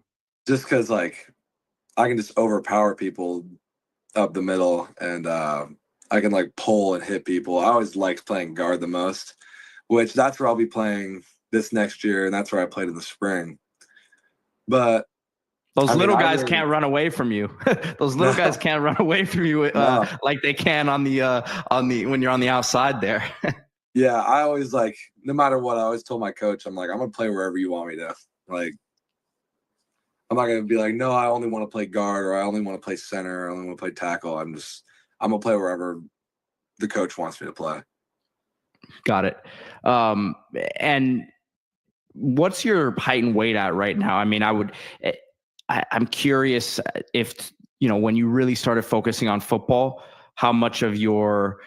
Just because, I can just overpower people up the middle and I can, pull and hit people. I always liked playing guard the most, which that's where I'll be playing this next year, and that's where I played in the spring. But
those little guys can't run away from you. Those little guys can't run away from you like they can on the when you're on the outside there.
Yeah, I always no matter what, I always told my coach, I'm gonna play wherever you want me to. I'm not gonna be no, I only want to play guard, or I only want to play center, or I only want to play tackle. I'm gonna play wherever the coach wants me to play.
Got it. And what's your height and weight at right now? I mean, I'm curious if, when you really started focusing on football, how much of your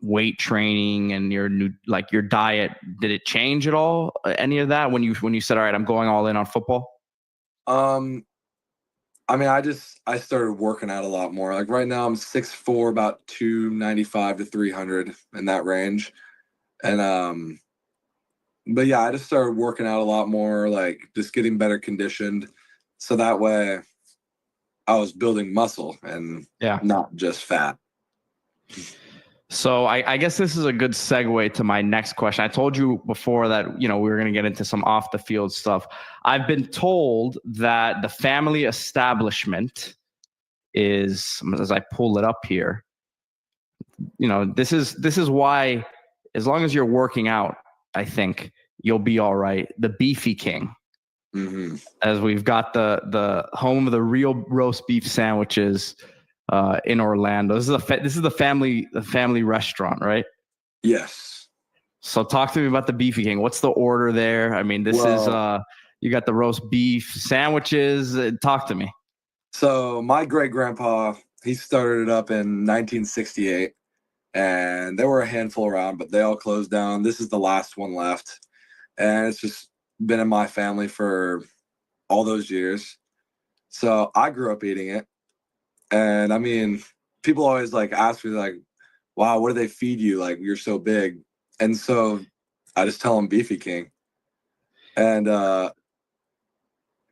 weight training and your diet, did it change at all? Any of that when you said, all right, I'm going all in on football?
I mean, I started working out a lot more. Right now I'm 6'4", about 295 to 300 in that range. And, but yeah, I just started working out a lot more, just getting better conditioned. So that way I was building muscle and not just fat.
So I guess this is a good segue to my next question. I told you before that, we were going to get into some off the field stuff. I've been told that the family establishment is, as I pull it up here, this is why, as long as you're working out, I think you'll be all right. The Beefy King, as we've got the home of the real roast beef sandwiches in Orlando. This is the family restaurant, right?
Yes.
So talk to me about the Beefy King. What's the order there? I mean, is you got the roast beef sandwiches. Talk to me.
So my great grandpa, he started it up in 1968, and there were a handful around, but they all closed down. This is the last one left, and it's just been in my family for all those years. So I grew up eating it. And I mean, people always like ask me like, wow, what do they feed you? Like, you're so big. And so I just tell them Beefy King. And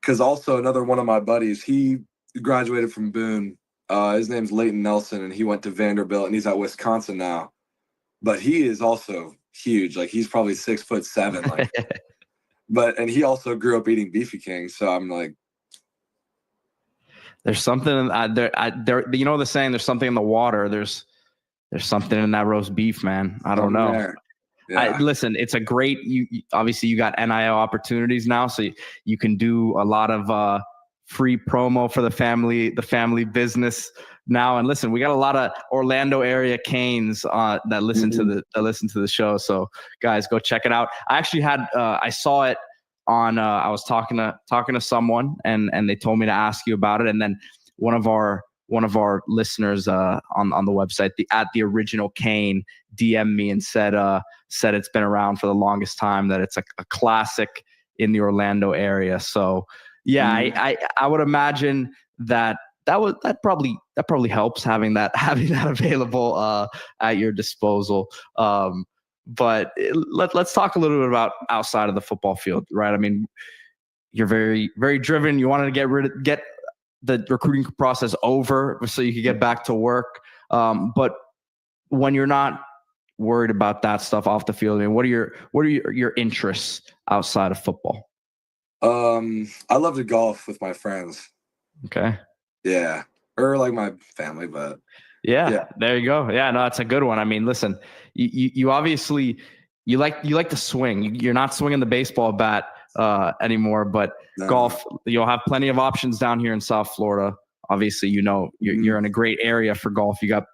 because also another one of my buddies, he graduated from Boone. His name's Leighton Nelson, and he went to Vanderbilt, and he's at Wisconsin now. But he is also huge. Like, he's probably 6'7". Like, and he also grew up eating Beefy King. So I'm like,
there's something there. The saying, there's something in the water. There's something in that roast beef, man. I don't know. Yeah. Listen, it's a great, obviously you got NIL opportunities now, so you can do a lot of free promo for the family business now. And listen, we got a lot of Orlando area Canes that listen to the show. So guys, go check it out. I actually had I saw it on I was talking to someone and they told me to ask you about it, and then one of our listeners on the website, the original Cane, DM'd me and said it's been around for the longest time, that it's a classic in the Orlando area. So I would imagine that probably helps having that available at your disposal. But let's talk a little bit about outside of the football field, right? I mean, you're very, very driven. You wanted to get the recruiting process over so you could get back to work. But when you're not worried about that stuff off the field, I mean, what are your interests outside of football?
I love to golf with my friends.
Okay.
Yeah. Or like my family, but
yeah, there you go. Yeah, no, that's a good one. I mean, listen, you obviously you like to swing. You're not swinging the baseball bat anymore, but golf, you'll have plenty of options down here in South Florida. Obviously, you're in a great area for golf. You got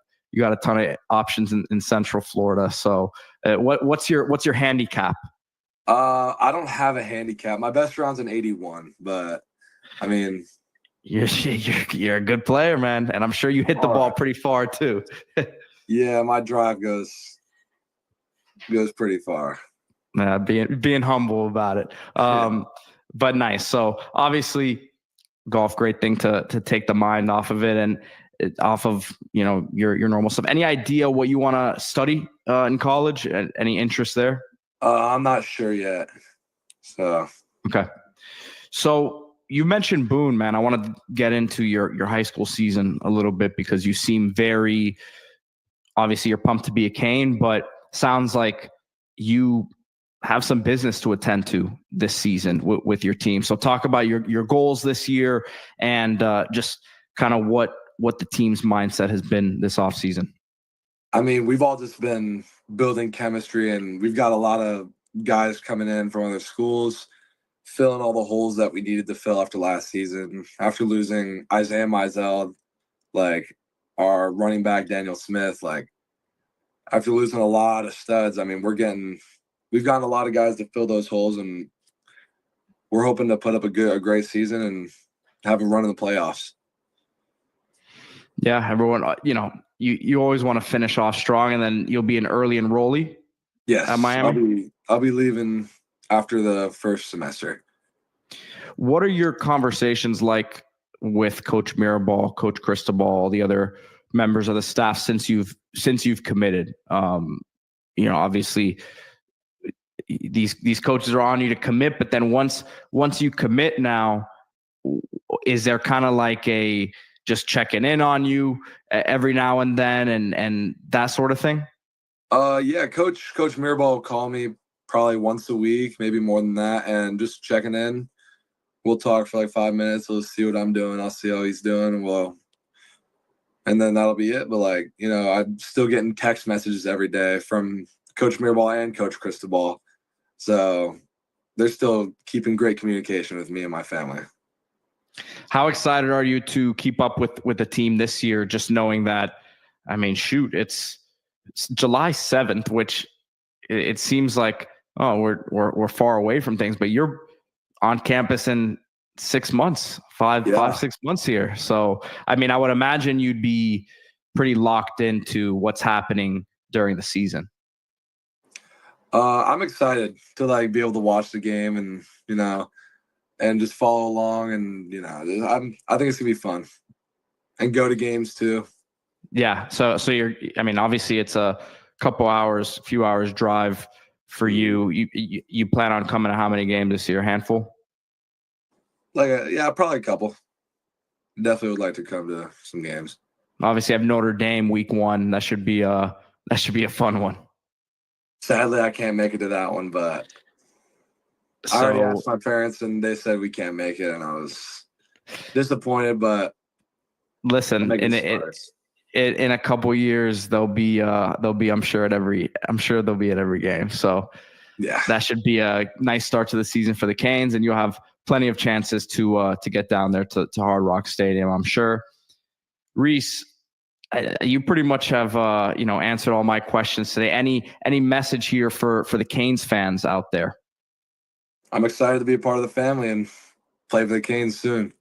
a ton of options in Central Florida. So, what's your handicap?
I don't have a handicap. My best round's an 81, but I mean,
you're a good player, man, and I'm sure you hit the ball pretty far too.
Yeah, my drive goes pretty far.
Being humble about it. But nice. So obviously, golf, great thing to take the mind off of it and off of your normal stuff. Any idea what you want to study in college? Any interest there?
I'm not sure yet. So
okay. So you mentioned Boone, man. I want to get into your high school season a little bit because you seem very, obviously you're pumped to be a Cane, but sounds like you have some business to attend to this season with your team. So talk about your goals this year and just kind of what the team's mindset has been this offseason.
I mean, we've all just been building chemistry, and we've got a lot of guys coming in from other schools, filling all the holes that we needed to fill after last season. After losing Isaiah Mizell, like our running back Daniel Smith, like after losing a lot of studs, I mean, we've gotten a lot of guys to fill those holes, and we're hoping to put up a great season and have a run in the playoffs.
Yeah, everyone, you always want to finish off strong, and then you'll be an early enrollee.
Yes,
at Miami.
I'll be leaving after the first semester.
What are your conversations like with Coach Mirabal, Coach Cristobal, the other members of the staff since you've committed? Obviously these coaches are on you to commit, but then once you commit now, is there kind of like a just checking in on you every now and then and that sort of thing?
Yeah, Coach Mirabal will call me probably once a week, maybe more than that, and just checking in. We'll talk for like 5 minutes. We'll see what I'm doing. I'll see how he's doing. And then that'll be it. But like, I'm still getting text messages every day from Coach Mirabal and Coach Cristobal. So they're still keeping great communication with me and my family.
How excited are you to keep up with the team this year? Just knowing that, I mean, shoot, it's July 7th, which it seems like, oh, we're far away from things, but you're on campus in 6 months, 6 months here. So, I mean, I would imagine you'd be pretty locked into what's happening during the season.
I'm excited to like be able to watch the game and, and just follow along. And, I think it's gonna be fun and go to games too.
Yeah. So obviously it's a few hours drive for you. You plan on coming to how many games this year? A handful?
Probably a couple. Definitely would like to come to some games.
Obviously, I have Notre Dame week 1. That should be a fun one.
Sadly, I can't make it to that one, but I already asked my parents, and they said we can't make it, and I was disappointed. But
listen, in a couple years, they'll be I'm sure they'll be at every game. So yeah, that should be a nice start to the season for the Canes, and you'll have plenty of chances to get down there to Hard Rock Stadium, I'm sure. Reese, you pretty much have answered all my questions today. Any message here for the Canes fans out there?
I'm excited to be a part of the family and play for the Canes soon.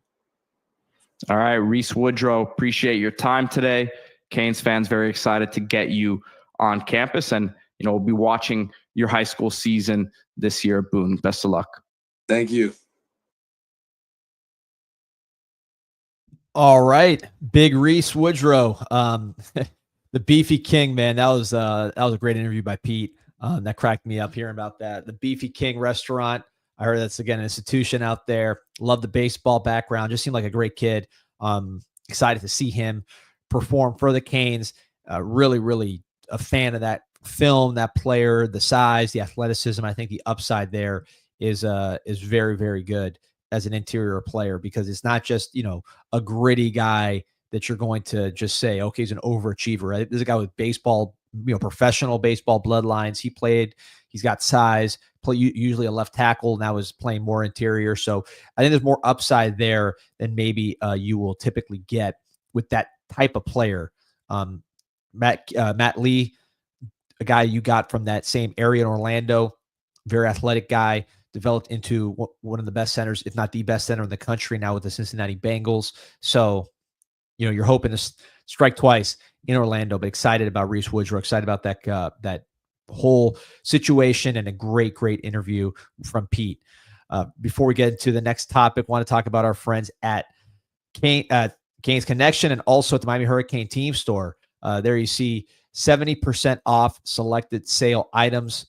All right, Reese Woodro, appreciate your time today. Canes fans very excited to get you on campus, and we'll be watching your high school season this year at Boone. Best of luck.
Thank you.
All right, big Reese Woodro, the Beefy King, man. That was a great interview by Pete. That cracked me up hearing about that. The Beefy King restaurant. I heard that's again an institution out there. Love the baseball background. Just seemed like a great kid. Excited to see him perform for the Canes. Really, really a fan of that film, that player, the size, the athleticism. I think the upside there is very, very good as an interior player, because it's not just, a gritty guy that you're going to just say, okay, he's an overachiever, right? There's a guy with baseball, professional baseball bloodlines. He's got size, usually a left tackle, now is playing more interior. So I think there's more upside there than maybe you will typically get with that type of player. Matt Lee, a guy you got from that same area in Orlando, very athletic guy, developed into one of the best centers, if not the best center in the country now with the Cincinnati Bengals. So, you're hoping to strike twice in Orlando, but excited about Reese Woodro, excited about that whole situation, and a great, great interview from Pete. Before we get into the next topic, I want to talk about our friends at Canes Connection and also at the Miami Hurricane Team Store. There you see 70% off selected sale items.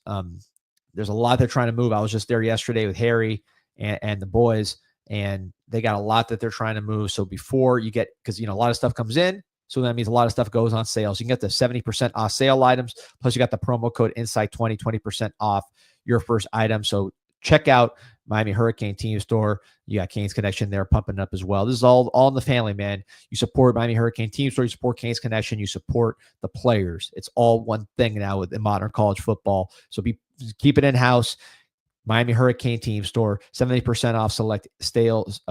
There's a lot they're trying to move. I was just there yesterday with Harry and the boys, and they got a lot that they're trying to move. So before you get, because, a lot of stuff comes in, so that means a lot of stuff goes on sale. So you can get the 70% off sale items, plus you got the promo code INSIGHT20, 20% off your first item. So check out Miami Hurricane Team Store. You got Canes Connection there pumping up as well. This is all in the family, man. You support Miami Hurricane Team Store, you support Canes Connection, you support the players. It's all one thing now in modern college football. So keep it in-house. Miami Hurricane Team Store, 70% off select sales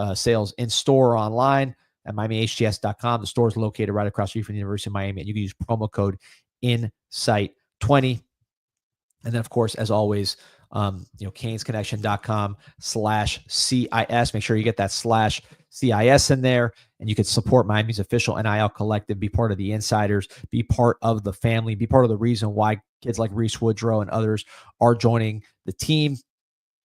in store or online at MiamiHTS.com. The store is located right across the street from the University of Miami, and you can use promo code INSIGHT20. And then, of course, as always, CanesConnection.com/CIS. Make sure you get that /CIS in there, and you can support Miami's official NIL collective, be part of the insiders, be part of the family, be part of the reason why kids like Reese Woodro and others are joining the team.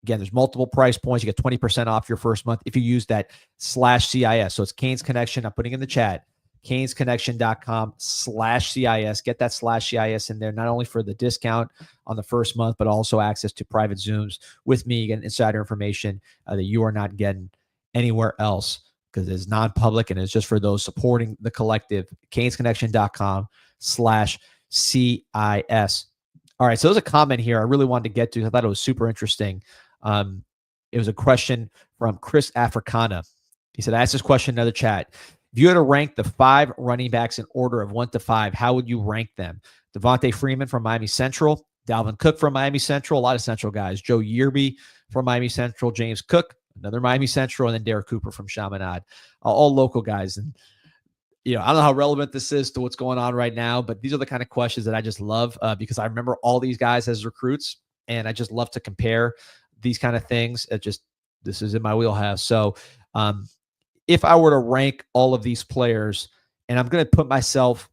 Again, there's multiple price points. You get 20% off your first month if you use that /CIS. So it's Canes Connection. I'm putting in the chat, CanesConnection.com/CIS. Get that /CIS in there, not only for the discount on the first month, but also access to private Zooms with me, getting insider information that you are not getting anywhere else. because it's non-public and it's just for those supporting the collective. CanesConnection.com/CIS. All right, so there's a comment here I really wanted to get to. I thought it was super interesting. It was a question from Chris Africana. He said, I asked this question in another chat. If you had to rank the 5 running backs in order of 1 to 5, how would you rank them? Devontae Freeman from Miami Central, Dalvin Cook from Miami Central, a lot of Central guys, Joe Yearby from Miami Central, James Cook, another Miami Central, and then Derek Cooper from Chaminade, all local guys. And I don't know how relevant this is to what's going on right now, but these are the kind of questions that I just love because I remember all these guys as recruits, and I just love to compare these kind of things. This is in my wheelhouse. So if I were to rank all of these players, and I'm going to put myself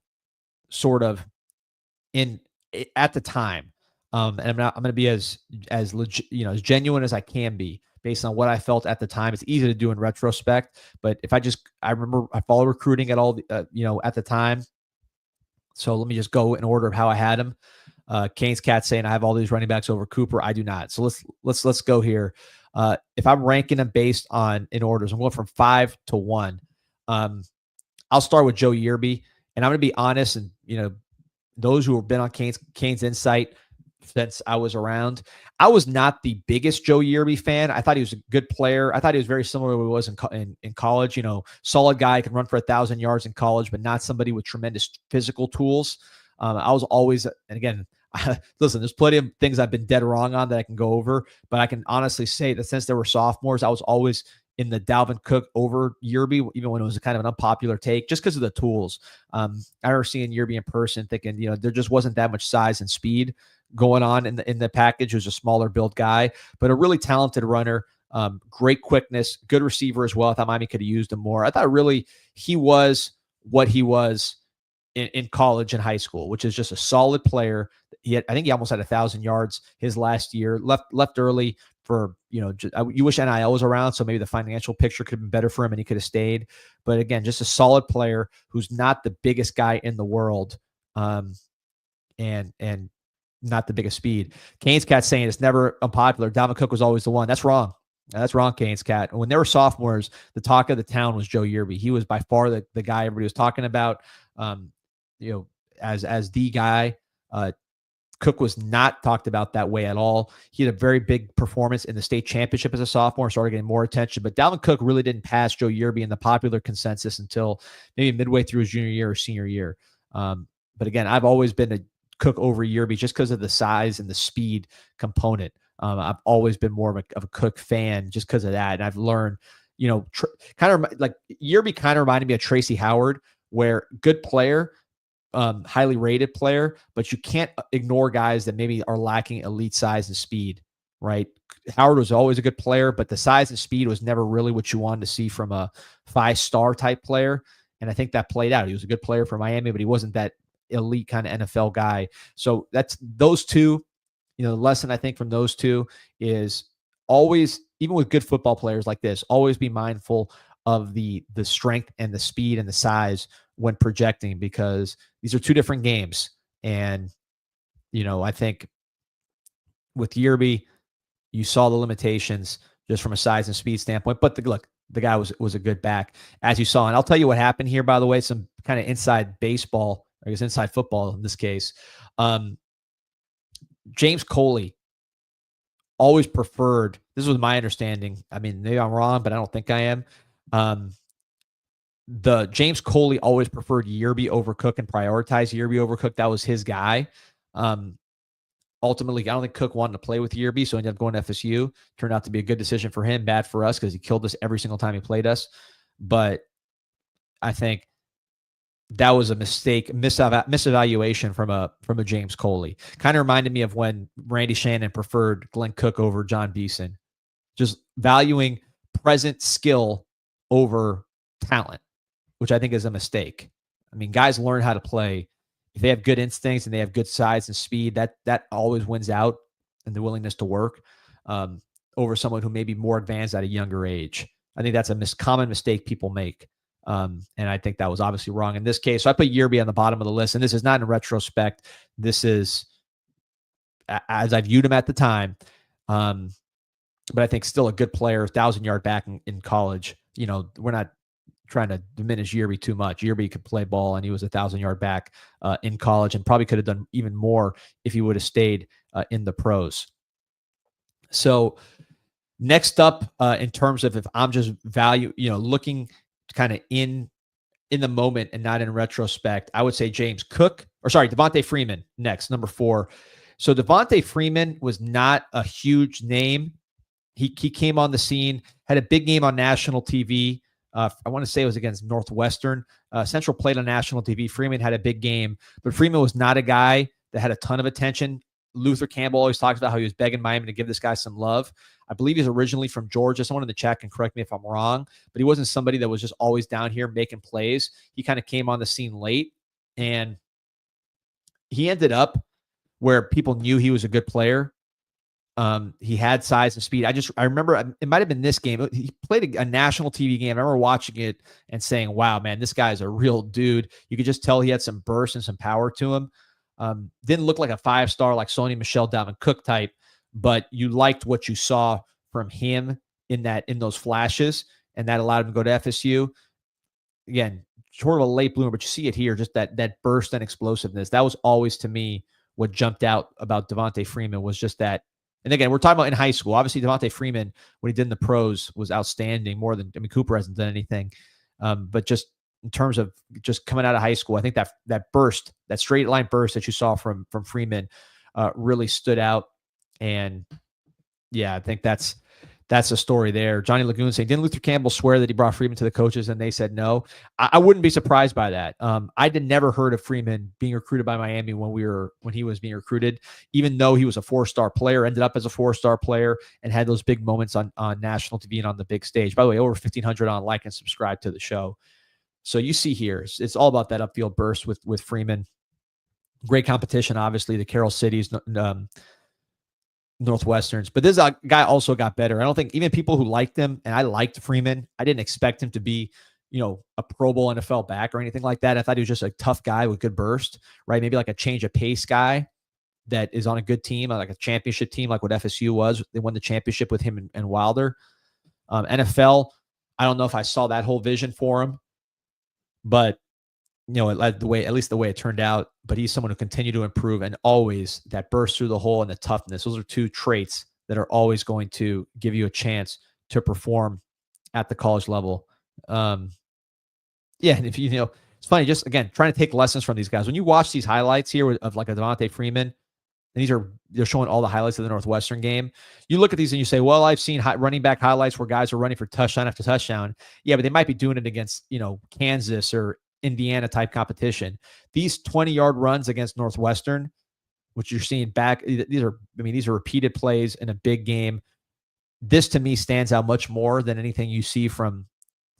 sort of in at the time, and I'm going to be as legit, as genuine as I can be based on what I felt at the time. It's easy to do in retrospect, but if I remember I followed recruiting at all, at the time. So let me just go in order of how I had them. Kane's Cat saying I have all these running backs over Cooper. I do not. So let's go here. If I'm ranking them based on in orders, I'm going from 5 to 1. I'll start with Joe Yearby, and I'm going to be honest. And those who have been on Kane's Insight since I was around, I was not the biggest Joe Yearby fan. I thought he was a good player. I thought he was very similar to what he was in college. Solid guy, can run for 1,000 yards in college, but not somebody with tremendous physical tools. I was always, and again, listen, there's plenty of things I've been dead wrong on that I can go over, but I can honestly say that since they were sophomores, I was always in the Dalvin Cook over Yearby, even when it was kind of an unpopular take, just because of the tools. I remember seeing Yearby in person, thinking, there just wasn't that much size and speed going on in the package. He was a smaller build guy, but a really talented runner, great quickness, good receiver as well. I thought Miami could have used him more. I thought really he was what he was in college and high school, which is just a solid player. I think he almost had 1,000 yards his last year. Left early for you wish NIL was around, so maybe the financial picture could have been better for him and he could have stayed. But again, just a solid player who's not the biggest guy in the world, and not the biggest speed. Kane's Cat saying it's never unpopular. Dalvin Cook was always the one. That's wrong. That's wrong, Kane's Cat. When they were sophomores, the talk of the town was Joe Yearby. He was by far the guy everybody was talking about. As the guy. Cook was not talked about that way at all. He had a very big performance in the state championship as a sophomore, started getting more attention. But Dalvin Cook really didn't pass Joe Yearby in the popular consensus until maybe midway through his junior year or senior year. But again, I've always been a Cook over Yearby just because of the size and the speed component. I've always been more of a Cook fan just because of that. And I've learned, kind of like Yearby kind of reminded me of Tracy Howard, where good player, highly rated player, but you can't ignore guys that maybe are lacking elite size and speed, right? Howard was always a good player, but the size and speed was never really what you wanted to see from a 5-star type player. And I think that played out. He was a good player for Miami, but he wasn't that elite kind of NFL guy. So that's those two, the lesson I think from those two is always, even with good football players like this, always be mindful of the strength and the speed and the size when projecting, because these are two different games. And, I think with Yearby, you saw the limitations just from a size and speed standpoint, but the guy was a good back, as you saw. And I'll tell you what happened here, by the way, some kind of inside baseball, I guess inside football in this case. James Coley always preferred, this was my understanding, I mean, maybe I'm wrong, but I don't think I am. The James Coley always preferred Yearby over Cook and prioritized Yearby over Cook. That was his guy. Ultimately, I don't think Cook wanted to play with Yearby, so he ended up going to FSU. Turned out to be a good decision for him, bad for us because he killed us every single time he played us. But I think that was a mistake, misevaluation from a James Coley. Kind of reminded me of when Randy Shannon preferred Glenn Cook over John Beeson. Just valuing present skill over talent, which I think is a mistake. I mean, guys learn how to play. If they have good instincts and they have good size and speed, that always wins out, and the willingness to work over someone who may be more advanced at a younger age. I think that's a common mistake people make. And I think that was obviously wrong in this case. So I put Yearby on the bottom of the list, and this is not in retrospect. This is as I viewed him at the time. But I think still a good player, 1,000-yard back in college. We're not trying to diminish Yerby too much. Yerby could play ball, and he was a 1,000-yard back in college, and probably could have done even more if he would have stayed in the pros. So next up, in terms of if I'm just looking kind of in the moment and not in retrospect, I would say Devontae Freeman next, number 4. So Devontae Freeman was not a huge name. He came on the scene, had a big game on national TV. I want to say it was against Northwestern. Central played on national TV. Freeman had a big game, but Freeman was not a guy that had a ton of attention. Luther Campbell always talks about how he was begging Miami to give this guy some love. I believe he's originally from Georgia. Someone in the chat can correct me if I'm wrong, but he wasn't somebody that was just always down here making plays. He kind of came on the scene late, and he ended up where people knew he was a good player. He had size and speed. I remember it might've been this game. He played a national TV game. I remember watching it and saying, wow, man, this guy is a real dude. You could just tell he had some burst and some power to him. Didn't look like a 5-star, like Sony Michel, Dalvin Cook type, but you liked what you saw from him in those flashes. And that allowed him to go to FSU. Again, sort of a late bloomer, but you see it here, just that burst and explosiveness. That was always, to me, what jumped out about Devontae Freeman was just that. And again, we're talking about in high school. Obviously, Devontae Freeman, when he did in the pros, was outstanding. Cooper hasn't done anything. But just in terms of just coming out of high school, I think that burst, that straight line burst that you saw from Freeman really stood out. And yeah, I think that's a story there. Johnny Lagoon saying, didn't Luther Campbell swear that he brought Freeman to the coaches and they said no? I wouldn't be surprised by that. I never heard of Freeman being recruited by Miami when he was being recruited, even though he was a 4-star player, ended up as a 4-star player and had those big moments on national TV and on the big stage. By the way, over 1,500 on like and subscribe to the show. So you see here, it's all about that upfield burst with Freeman. Great competition, obviously, the Carroll Cities, Northwesterns, but this guy also got better. I don't think even people who liked him, and I liked Freeman, I didn't expect him to be, a Pro Bowl NFL back or anything like that. I thought he was just a tough guy with good burst, right? Maybe like a change of pace guy that is on a good team, like a championship team, like what FSU was. They won the championship with him and Wilder. NFL, I don't know if I saw that whole vision for him, but at least the way it turned out. But he's someone who continued to improve, and always that burst through the hole and the toughness. Those are two traits that are always going to give you a chance to perform at the college level. And if it's funny, just again, trying to take lessons from these guys. When you watch these highlights here of like a Devontae Freeman, and they're showing all the highlights of the Northwestern game. You look at these and you say, well, I've seen running back highlights where guys are running for touchdown after touchdown. Yeah, but they might be doing it against, Kansas or Indiana type competition. These 20-yard runs against Northwestern, which you're seeing back, these are repeated plays in a big game. This to me stands out much more than anything you see from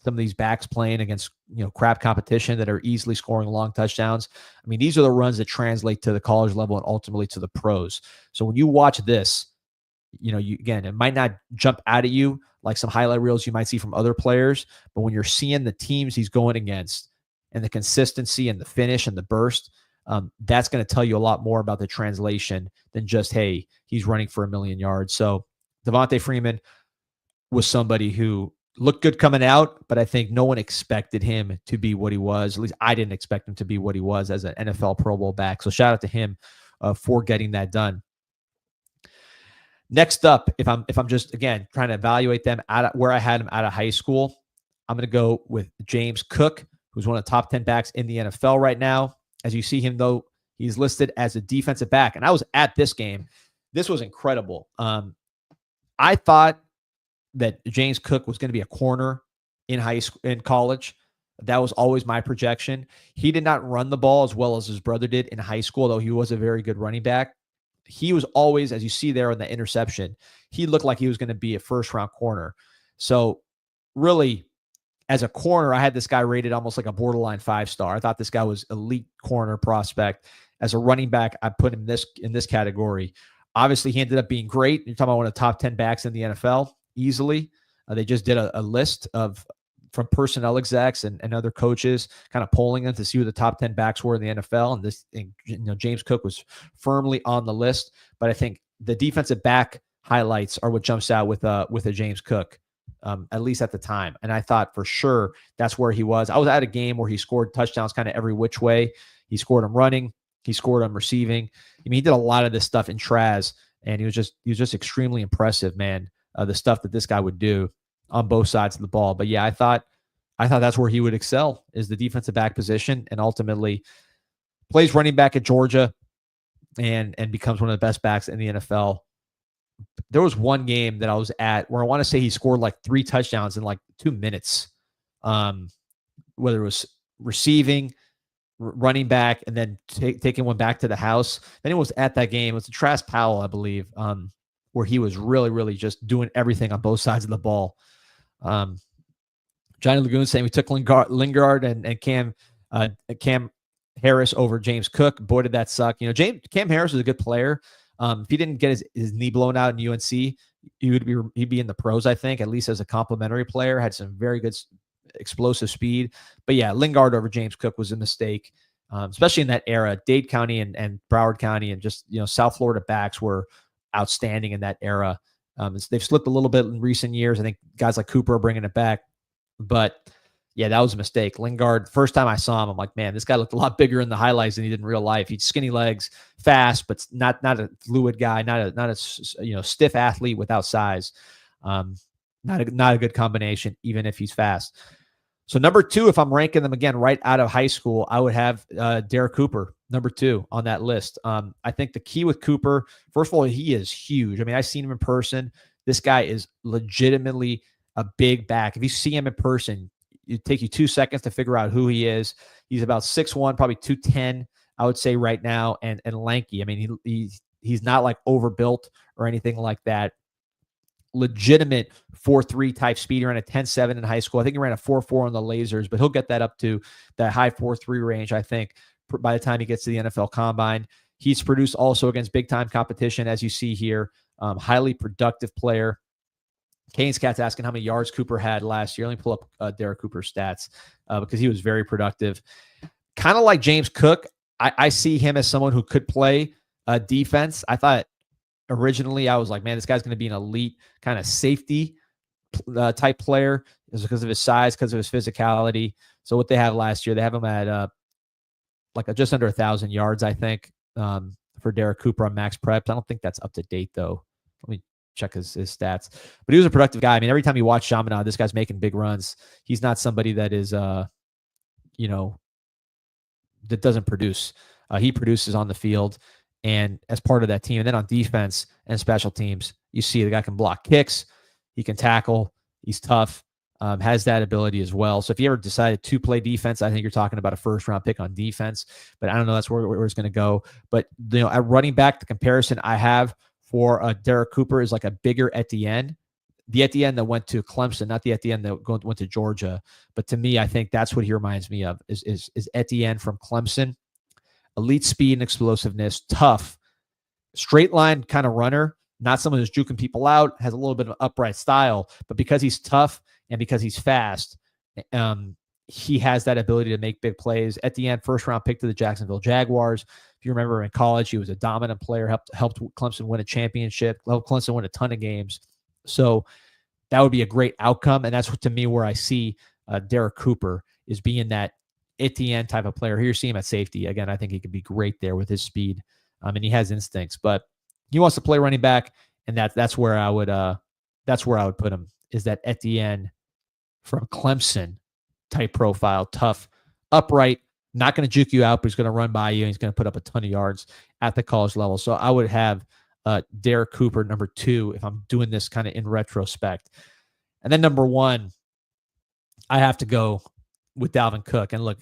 some of these backs playing against, crap competition that are easily scoring long touchdowns. These are the runs that translate to the college level and ultimately to the pros. So when you watch this, it might not jump out at you like some highlight reels you might see from other players, but when you're seeing the teams he's going against and the consistency and the finish and the burst, that's going to tell you a lot more about the translation than just, hey, he's running for 1,000,000 yards. So Devontae Freeman was somebody who looked good coming out, but I think no one expected him to be what he was. At least I didn't expect him to be what he was as an NFL Pro Bowl back. So shout out to him for getting that done. Next up, if I'm just, again, trying to evaluate them where I had him out of high school, I'm going to go with James Cook, who's one of the top 10 backs in the NFL right now. As you see him, though, he's listed as a defensive back. And I was at this game. This was incredible. I thought that James Cook was going to be a corner in college. That was always my projection. He did not run the ball as well as his brother did in high school, though he was a very good running back. He was always, as you see there on the interception, he looked like he was going to be a first-round corner. So really, as a corner, I had this guy rated almost like a borderline 5-star. I thought this guy was elite corner prospect. As a running back, I put him in this category. Obviously, he ended up being great. You're talking about one of the top 10 backs in the NFL, easily. They just did a list from personnel execs and other coaches, kind of polling them to see who the top 10 backs were in the NFL. And James Cook was firmly on the list. But I think the defensive back highlights are what jumps out with a James Cook. at least at the time. And I thought for sure that's where he was. I was at a game where he scored touchdowns kind of every which way. He scored them running. He scored them receiving. I mean, he did a lot of this stuff in Traz, and he was just extremely impressive, man. The stuff that this guy would do on both sides of the ball. But yeah, I thought that's where he would excel, is the defensive back position, and ultimately plays running back at Georgia and becomes one of the best backs in the NFL. There was one game that I was at where I want to say he scored like 3 touchdowns in like 2 minutes. Whether it was receiving, running back, and then taking one back to the house. Then it was at that game. It was Trask Powell, I believe, where he was really, really just doing everything on both sides of the ball. Johnny Lagoon saying we took Lingard and Cam Harris over James Cook. Boy, did that suck. Cam Harris was a good player. If he didn't get his knee blown out in UNC, he'd be in the pros, I think, at least as a complimentary player. Had some very good explosive speed. But yeah, Lingard over James Cook was a mistake, especially in that era. Dade County and Broward County and just South Florida backs were outstanding in that era. They've slipped a little bit in recent years. I think guys like Cooper are bringing it back. But yeah, that was a mistake. Lingard, first time I saw him, I'm like, man, this guy looked a lot bigger in the highlights than he did in real life. He's skinny legs, fast, but not a fluid guy, not a stiff athlete without size. Not a good combination, even if he's fast. So number 2, if I'm ranking them again right out of high school, I would have Derek Cooper, number 2 on that list. I think the key with Cooper, first of all, he is huge. I mean, I've seen him in person. This guy is legitimately a big back. If you see him in person, it'd take you 2 seconds to figure out who he is. He's about 6'1", probably 210, I would say right now, and lanky. I mean, he's not like overbuilt or anything like that. Legitimate 4.3 type speed. He ran a 10.7 in high school. I think he ran a 4.4 on the lasers, but he'll get that up to that high 4.3 range, I think, by the time he gets to the NFL Combine. He's produced also against big-time competition, as you see here. Highly productive player. Kane's Cat's asking how many yards Cooper had last year. Let me pull up Derek Cooper's stats because he was very productive. Kind of like James Cook, I see him as someone who could play defense. I thought originally I was like, man, this guy's going to be an elite kind of safety type player because of his size, because of his physicality. So what they have last year, they have him at just under 1,000 yards, I think, for Derek Cooper on Max Preps. I don't think that's up to date, though. Let me check his stats. But he was a productive guy. I mean, every time you watch Chaminade, this guy's making big runs. He's not somebody that is, that doesn't produce. He produces on the field and as part of that team. And then on defense and special teams, you see the guy can block kicks. He can tackle. He's tough. Has that ability as well. So if you ever decided to play defense, I think you're talking about a first-round pick on defense. But I don't know. That's where it's going to go. But, at running back, the comparison I have for Derek Cooper is like a bigger Etienne. The Etienne that went to Clemson, not the Etienne that went to Georgia. But to me, I think that's what he reminds me of is Etienne from Clemson. Elite speed and explosiveness, tough, straight line kind of runner, not someone who's juking people out, has a little bit of upright style, but because he's tough and because he's fast, he has that ability to make big plays. Etienne, first-round pick to the Jacksonville Jaguars. If you remember in college, he was a dominant player, helped Clemson win a championship, helped Clemson win a ton of games. So that would be a great outcome, and that's to me where I see Derek Cooper is being that Etienne type of player. Here you see him at safety. Again, I think he could be great there with his speed, and he has instincts. But he wants to play running back, and that's where I would put him. Is that Etienne from Clemson type profile, tough, upright, not going to juke you out, but he's going to run by you, and he's going to put up a ton of yards at the college level. So I would have Derek Cooper number 2 if I'm doing this kind of in retrospect. And then number 1, I have to go with Dalvin Cook. And look,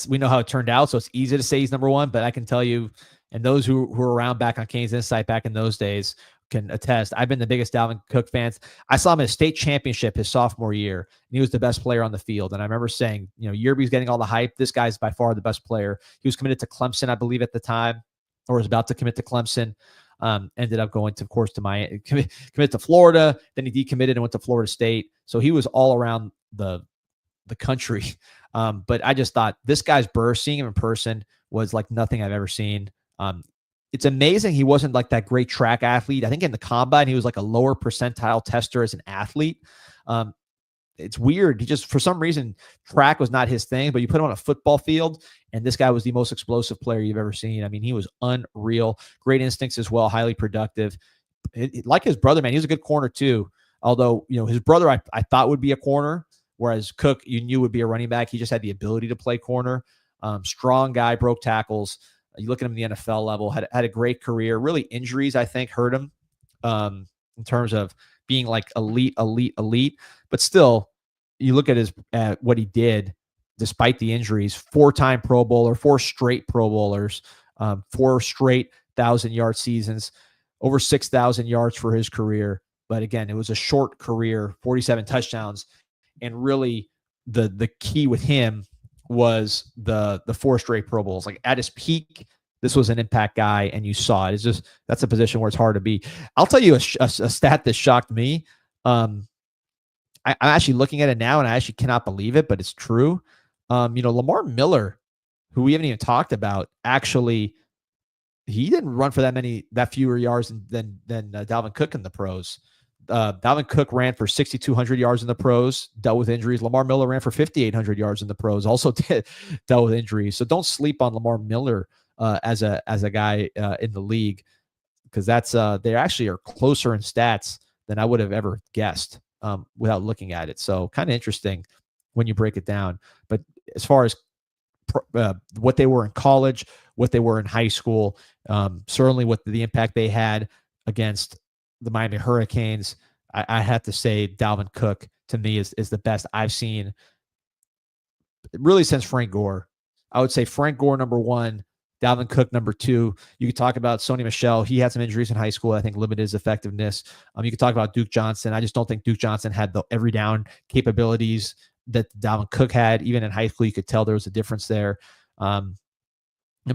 we know how it turned out, so it's easy to say he's number 1, but I can tell you, and those who were around back on CanesInSight back in those days can attest, I've been the biggest Dalvin Cook fans. I saw him at a state championship his sophomore year, and he was the best player on the field. And I remember saying, Yerby's getting all the hype. This guy's by far the best player. He was committed to Clemson, I believe, at the time, or was about to commit to Clemson. Ended up going to, of course, to Miami, commit to Florida. Then he decommitted and went to Florida State. So he was all around the country. But I just thought this guy's burst, seeing him in person, was like nothing I've ever seen. It's amazing he wasn't like that great track athlete. I think in the combine, he was like a lower percentile tester as an athlete. It's weird. He just, for some reason, track was not his thing, but you put him on a football field, and this guy was the most explosive player you've ever seen. I mean, he was unreal. Great instincts as well, highly productive. Like his brother, man, he was a good corner too. Although, his brother I thought would be a corner, whereas Cook you knew would be a running back. He just had the ability to play corner. Strong guy, broke tackles. You look at him at the NFL level, had a great career. Really, injuries, I think, hurt him in terms of being like elite. But still, you look at what he did despite the injuries. 4-time Pro Bowler, 4 straight Pro Bowlers, 4 straight 1,000-yard seasons, over 6,000 yards for his career. But again, it was a short career, 47 touchdowns. And really, the key with him was the 4 straight Pro Bowls. Like at his peak, this was an impact guy, and you saw it. It's just, that's a position where it's hard to be. I'll tell you a stat that shocked me. I'm actually looking at it now, and I actually cannot believe it, but it's true. Lamar Miller, who we haven't even talked about, actually, he didn't run for that fewer yards than Dalvin Cook in the pros. Dalvin Cook ran for 6,200 yards in the pros, dealt with injuries. Lamar Miller ran for 5,800 yards in the pros, also dealt with injuries. So don't sleep on Lamar Miller as a guy in the league, because they actually are closer in stats than I would have ever guessed without looking at it. So kind of interesting when you break it down. But as far as what they were in college, what they were in high school, certainly what the impact they had against the Miami Hurricanes, I have to say Dalvin Cook to me is the best I've seen really since Frank Gore. I would say Frank Gore number 1, Dalvin Cook number 2. You could talk about Sony Michel. He had some injuries in high school, I think limited his effectiveness. You could talk about Duke Johnson. I just don't think Duke Johnson had the every down capabilities that Dalvin Cook had. Even in high school, you could tell there was a difference there. I'm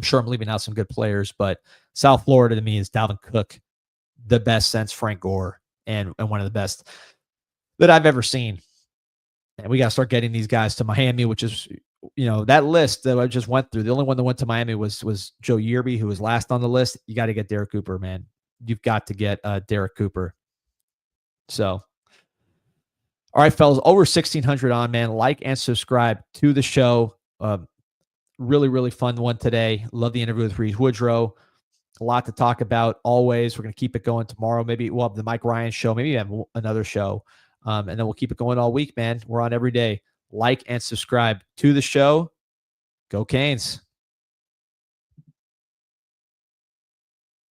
sure I'm leaving out some good players, but South Florida to me is Dalvin Cook, the best since Frank Gore, and one of the best that I've ever seen. And we got to start getting these guys to Miami, which is, that list that I just went through. The only one that went to Miami was Joe Yearby, who was last on the list. You got to get Derek Cooper, man. You've got to get Derek Cooper. So, all right, fellas, over 1,600 on, man. Like and subscribe to the show. Really, really fun one today. Love the interview with Reese Woodro. A lot to talk about always. We're going to keep it going tomorrow. Maybe we'll have the Mike Ryan show. Maybe have another show. And then we'll keep it going all week, man. We're on every day. Like and subscribe to the show. Go Canes.